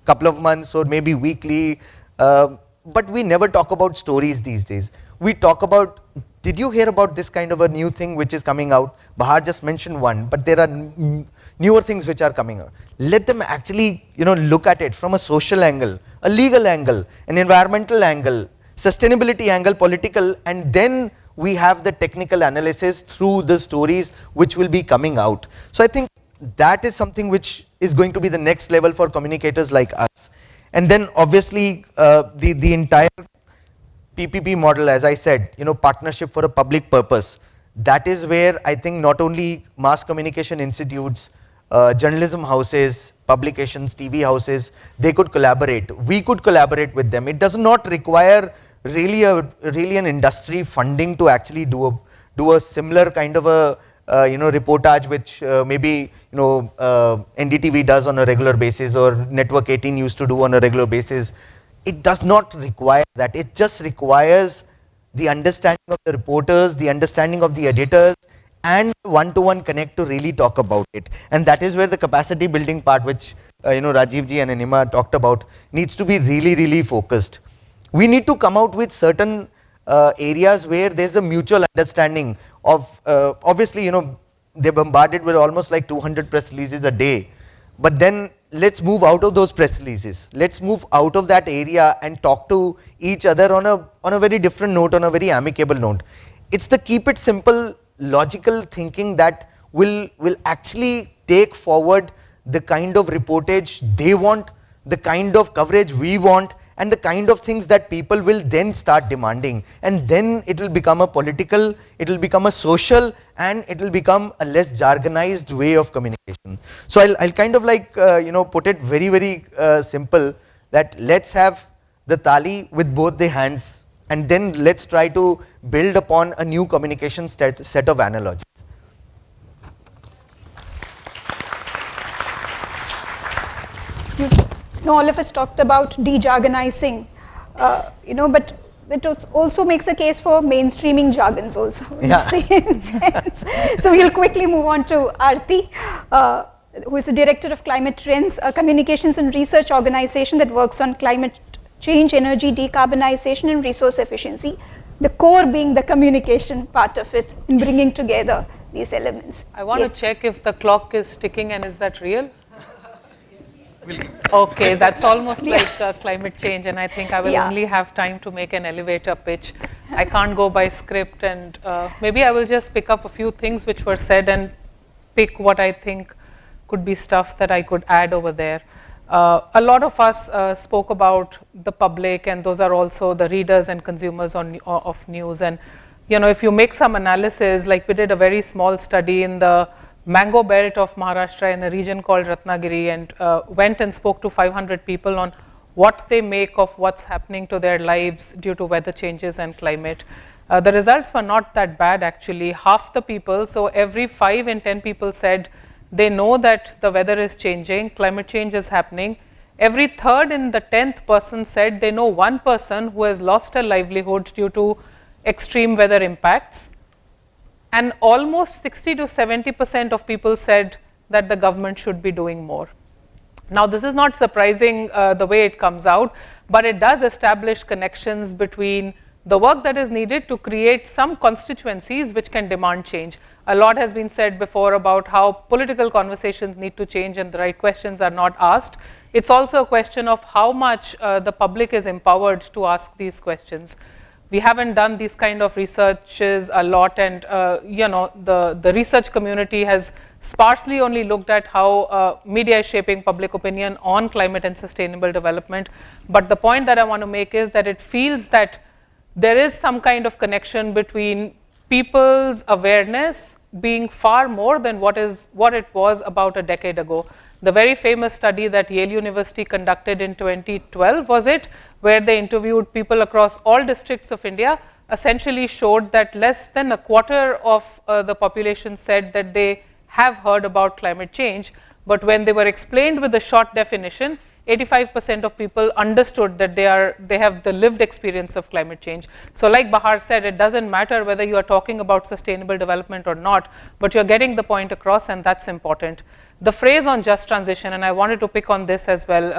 Speaker 7: couple of months or maybe weekly, but we never talk about stories these days. We talk about, did you hear about this kind of a new thing which is coming out? Bahar just mentioned one, but there are newer things which are coming out. Let them actually, look at it from a social angle, a legal angle, an environmental angle, sustainability angle, political, and then we have the technical analysis through the stories which will be coming out. So I think that is something which is going to be the next level for communicators like us. And then obviously the entire PPP model, as I said, partnership for a public purpose. That is where I think not only mass communication institutes, journalism houses, publications, TV houses, they could collaborate. We could collaborate with them. It does not require really an industry funding to actually do a similar kind of a reportage which maybe NDTV does on a regular basis or Network 18 used to do on a regular basis. It does not require that. It just requires the understanding of the reporters, the understanding of the editors, and one-to-one connect to really talk about it. And that is where the capacity building part, which Rajiv ji and Anima talked about, needs to be really, really focused. We need to come out with certain areas where there's a mutual understanding of, obviously, they're bombarded with almost like 200 press releases a day. But then let's move out of those press releases. Let's move out of that area and talk to each other on a very different note, on a very amicable note. It's the keep it simple, logical thinking that will actually take forward the kind of reportage they want, the kind of coverage we want, and the kind of things that people will then start demanding. And then it will become a political, it will become a social, and it will become a less jargonized way of communication. So I'll kind of like, put it very, very simple, that let's have the tali with both the hands, and then let's try to build upon a new communication set of analogies.
Speaker 2: All of us talked about de-jargonizing, but it also makes a case for mainstreaming jargons also, in the same sense. So we'll quickly move on to Aarti, who is the Director of Climate Trends, a communications and research organization that works on climate change, energy decarbonization and resource efficiency, the core being the communication part of it in bringing together these elements.
Speaker 8: I want to check if the clock is ticking, and is that real? Okay, that's almost like climate change, and I think I will only have time to make an elevator pitch. I can't go by script, and maybe I will just pick up a few things which were said and pick what I think could be stuff that I could add over there. A lot of us spoke about the public, and those are also the readers and consumers of news. And if you make some analysis, like we did a very small study in the mango belt of Maharashtra in a region called Ratnagiri, and went and spoke to 500 people on what they make of what's happening to their lives due to weather changes and climate. The results were not that bad actually. Half the people, so every 5 in 10 people said they know that the weather is changing, climate change is happening. Every 3rd in the 10th person said they know one person who has lost a livelihood due to extreme weather impacts. And almost 60 to 70% of people said that the government should be doing more. Now, this is not surprising the way it comes out, but it does establish connections between the work that is needed to create some constituencies which can demand change. A lot has been said before about how political conversations need to change and the right questions are not asked. It's also a question of how much the public is empowered to ask these questions. We haven't done these kind of researches a lot, and the research community has sparsely only looked at how media is shaping public opinion on climate and sustainable development. But the point that I want to make is that it feels that there is some kind of connection between people's awareness being far more than what it was about a decade ago. The very famous study that Yale University conducted in 2012, was it, where they interviewed people across all districts of India, essentially showed that less than a quarter of the population said that they have heard about climate change, but when they were explained with a short definition, 85% of people understood that they have the lived experience of climate change. So like Bahar said, it doesn't matter whether you are talking about sustainable development or not, but you're getting the point across, and that's important. The phrase on just transition, and I wanted to pick on this as well,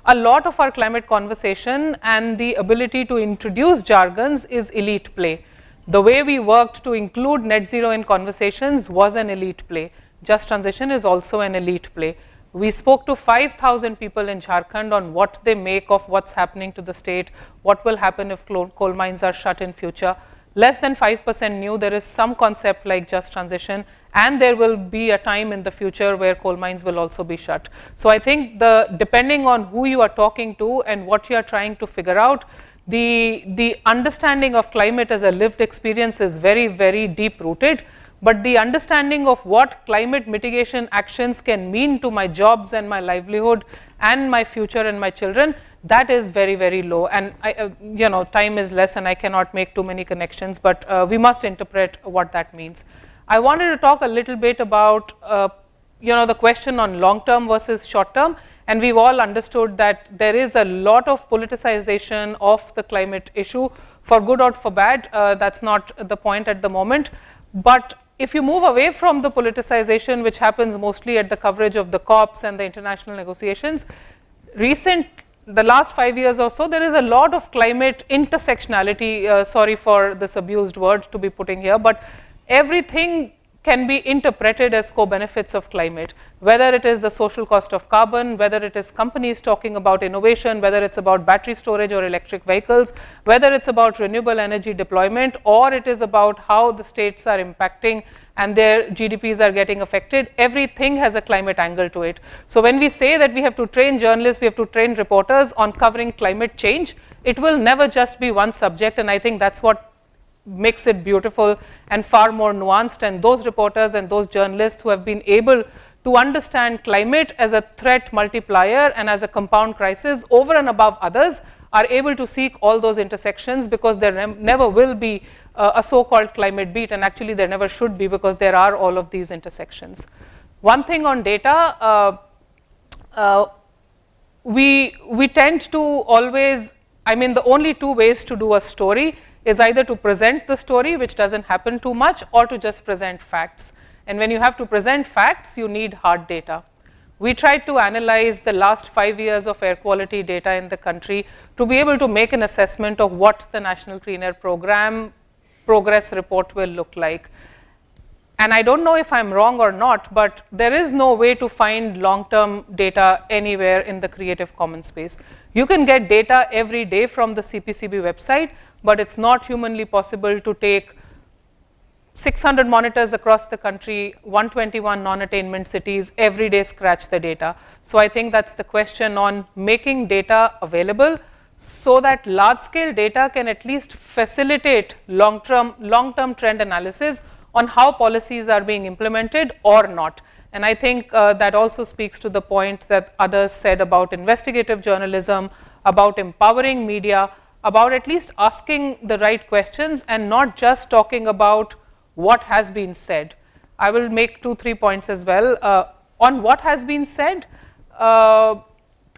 Speaker 8: a lot of our climate conversation and the ability to introduce jargons is elite play. The way we worked to include net zero in conversations was an elite play. Just transition is also an elite play. We spoke to 5,000 people in Jharkhand on what they make of what's happening to the state, what will happen if coal mines are shut in future. Less than 5% knew there is some concept like just transition, and there will be a time in the future where coal mines will also be shut. So I think depending on who you are talking to and what you are trying to figure out, the understanding of climate as a lived experience is very, very deep rooted. But the understanding of what climate mitigation actions can mean to my jobs and my livelihood and my future and my children, that is very, very low. And time is less and I cannot make too many connections, but we must interpret what that means. I wanted to talk a little bit about the question on long term versus short term, and we've all understood that there is a lot of politicization of the climate issue, for good or for bad. That's not the point at the moment. But if you move away from the politicization, which happens mostly at the coverage of the COPs and the international negotiations, the last 5 years or so, there is a lot of climate intersectionality, sorry for this abused word to be putting here, but everything can be interpreted as co-benefits of climate, whether it is the social cost of carbon, whether it is companies talking about innovation, whether it's about battery storage or electric vehicles, whether it's about renewable energy deployment, or it is about how the states are impacting and their GDPs are getting affected. Everything has a climate angle to it. So when we say that we have to train journalists, we have to train reporters on covering climate change, it will never just be one subject, and I think that's what makes it beautiful and far more nuanced. And those reporters and those journalists who have been able to understand climate as a threat multiplier and as a compound crisis over and above others are able to seek all those intersections, because there never will be a so-called climate beat, and actually there never should be, because there are all of these intersections. One thing on data, we tend to always, the only two ways to do a story is either to present the story, which doesn't happen too much, or to just present facts. And when you have to present facts, you need hard data. We tried to analyze the last 5 years of air quality data in the country to be able to make an assessment of what the National Clean Air Program progress report will look like. And I don't know if I'm wrong or not, but there is no way to find long-term data anywhere in the Creative Commons space. You can get data every day from the CPCB website, but it's not humanly possible to take 600 monitors across the country, 121 non-attainment cities, every day scratch the data. So I think that's the question on making data available so that large-scale data can at least facilitate long-term trend analysis on how policies are being implemented or not. And I think that also speaks to the point that others said about investigative journalism, about empowering media, about at least asking the right questions and not just talking about what has been said. I will make 2-3 points as well. On what has been said,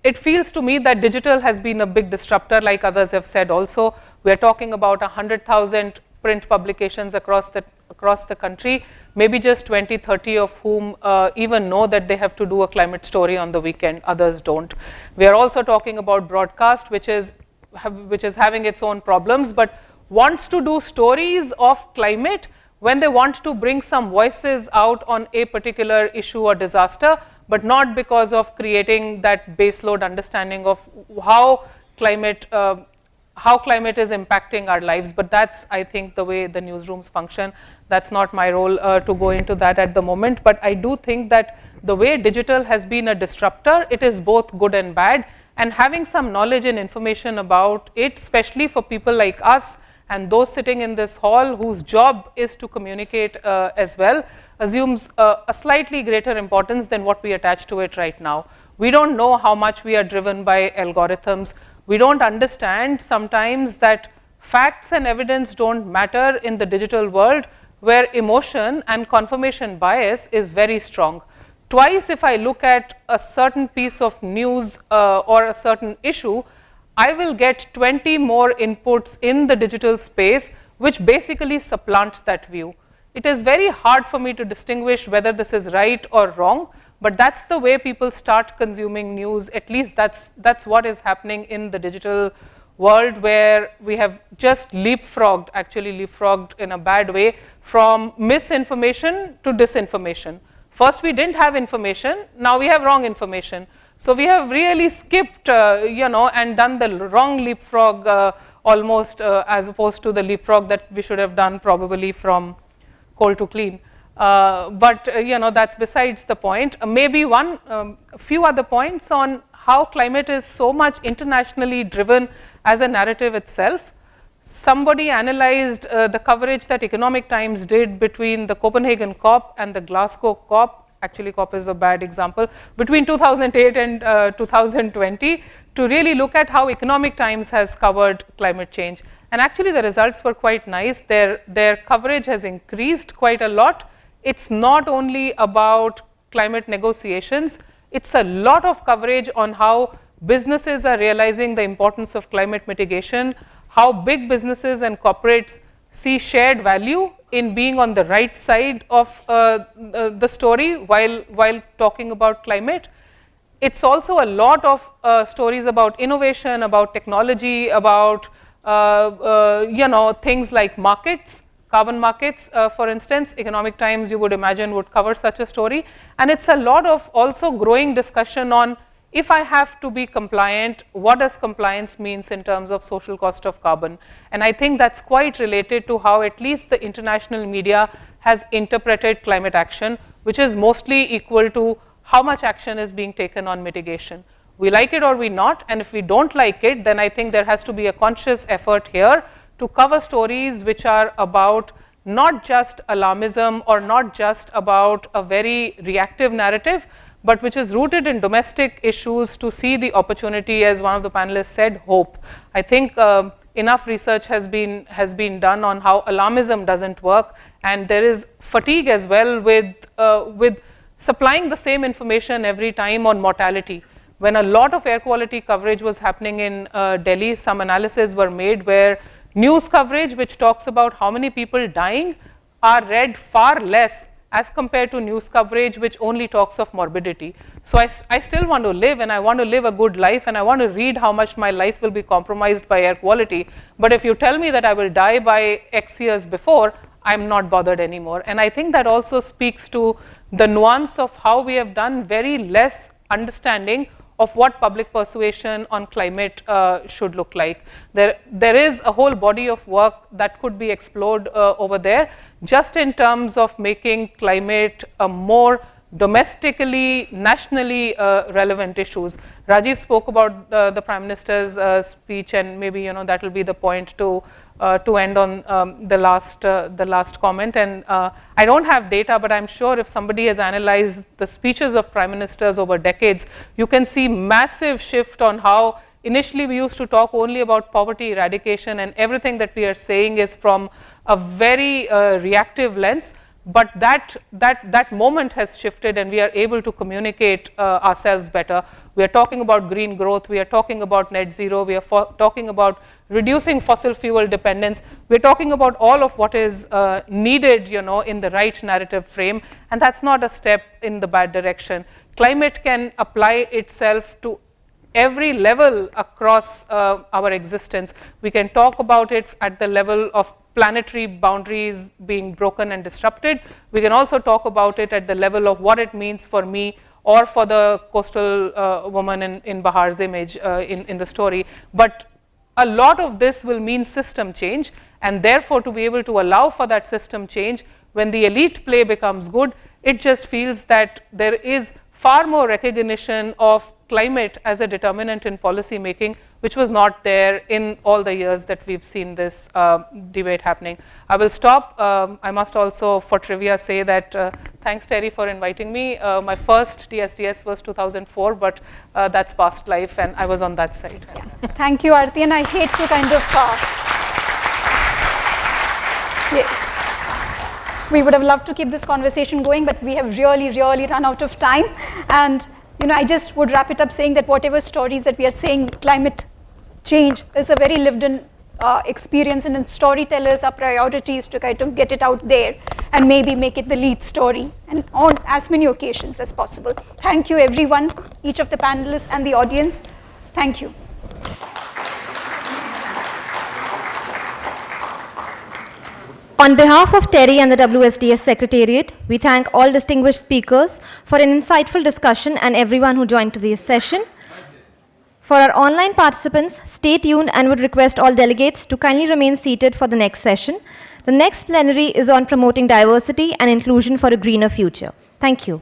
Speaker 8: it feels to me that digital has been a big disruptor, like others have said also. We are talking about 100,000 print publications across the country, maybe just 20-30 of whom even know that they have to do a climate story on the weekend, others don't. We are also talking about broadcast, which is which is having its own problems, but wants to do stories of climate when they want to bring some voices out on a particular issue or disaster, but not because of creating that baseload understanding of how climate is impacting our lives. But that's, I think, the way the newsrooms function. That's not my role to go into that at the moment. But I do think that the way digital has been a disruptor, it is both good and bad. And having some knowledge and information about it, especially for people like us and those sitting in this hall whose job is to communicate as well, assumes a slightly greater importance than what we attach to it right now. We don't know how much we are driven by algorithms. We don't understand sometimes that facts and evidence don't matter in the digital world, where emotion and confirmation bias is very strong. Twice, if I look at a certain piece of news or a certain issue, I will get 20 more inputs in the digital space, which basically supplant that view. It is very hard for me to distinguish whether this is right or wrong, but that's the way people start consuming news. At least that's what is happening in the digital world, where we have just leapfrogged, actually leapfrogged in a bad way, from misinformation to disinformation. First we didn't have information, now we have wrong information. So we have really skipped, and done the wrong leapfrog almost, as opposed to the leapfrog that we should have done probably from coal to clean. But that's besides the point. Maybe a few other points on how climate is so much internationally driven as a narrative itself. Somebody analyzed the coverage that Economic Times did between the Copenhagen COP and the Glasgow COP. Actually, COP is a bad example, between 2008 and 2020, to really look at how Economic Times has covered climate change. And actually the results were quite nice. Their coverage has increased quite a lot. It's not only about climate negotiations, it's a lot of coverage on how businesses are realizing the importance of climate mitigation, how big businesses and corporates see shared value in being on the right side of the story while talking about climate. It's also a lot of stories about innovation, about technology, about things like markets, carbon markets, for instance. Economic Times, you would imagine, would cover such a story. And it's a lot of also growing discussion on, if I have to be compliant, what does compliance means in terms of social cost of carbon? And I think that's quite related to how at least the international media has interpreted climate action, which is mostly equal to how much action is being taken on mitigation. We like it or we not, and if we don't like it, then I think there has to be a conscious effort here to cover stories which are about not just alarmism or not just about a very reactive narrative, but which is rooted in domestic issues, to see the opportunity, as one of the panelists said, hope. I think enough research has been done on how alarmism doesn't work, and there is fatigue as well with supplying the same information every time on mortality. When a lot of air quality coverage was happening in Delhi, some analyses were made where news coverage which talks about how many people dying are read far less as compared to news coverage which only talks of morbidity. So I still want to live, and I want to live a good life, and I want to read how much my life will be compromised by air quality. But if you tell me that I will die by X years before, I'm not bothered anymore. And I think that also speaks to the nuance of how we have done very less understanding of what public persuasion on climate should look like. There is a whole body of work that could be explored over there, just in terms of making climate a more domestically, nationally relevant issues. Rajiv spoke about the Prime Minister's speech, and maybe that will be the point to end on the last comment. And I don't have data, but I'm sure if somebody has analyzed the speeches of Prime Ministers over decades, you can see massive shift on how initially we used to talk only about poverty eradication, and everything that we are saying is from a very reactive lens. But that moment has shifted, and we are able to communicate ourselves better. We are talking about green growth, we are talking about net zero, we are talking about reducing fossil fuel dependence. We are talking about all of what is needed, in the right narrative frame, and that's not a step in the bad direction. Climate can apply itself to every level across our existence. We can talk about it at the level of planetary boundaries being broken and disrupted. We can also talk about it at the level of what it means for me or for the coastal woman in Bahar's image in the story. But a lot of this will mean system change, and therefore to be able to allow for that system change, when the elite play becomes good, it just feels that there is far more recognition of climate as a determinant in policy making, which was not there in all the years that we've seen this debate happening. I will stop. I must also, for trivia, say that thanks, TERI, for inviting me. My first DSDS was 2004, but that's past life, and I was on that side.
Speaker 2: Yeah. Thank you, Aarti, and I hate to kind of, yes. We would have loved to keep this conversation going, but we have really run out of time. And I just would wrap it up saying that whatever stories that we are saying, climate change is a very lived-in experience, and in storytellers, our priority is to kind of get it out there and maybe make it the lead story, and on as many occasions as possible. Thank you, everyone, each of the panelists and the audience. Thank you.
Speaker 1: On behalf of TERI and the WSDS Secretariat, we thank all distinguished speakers for an insightful discussion and everyone who joined to this session. For our online participants, stay tuned and would request all delegates to kindly remain seated for the next session. The next plenary is on promoting diversity and inclusion for a greener future. Thank you.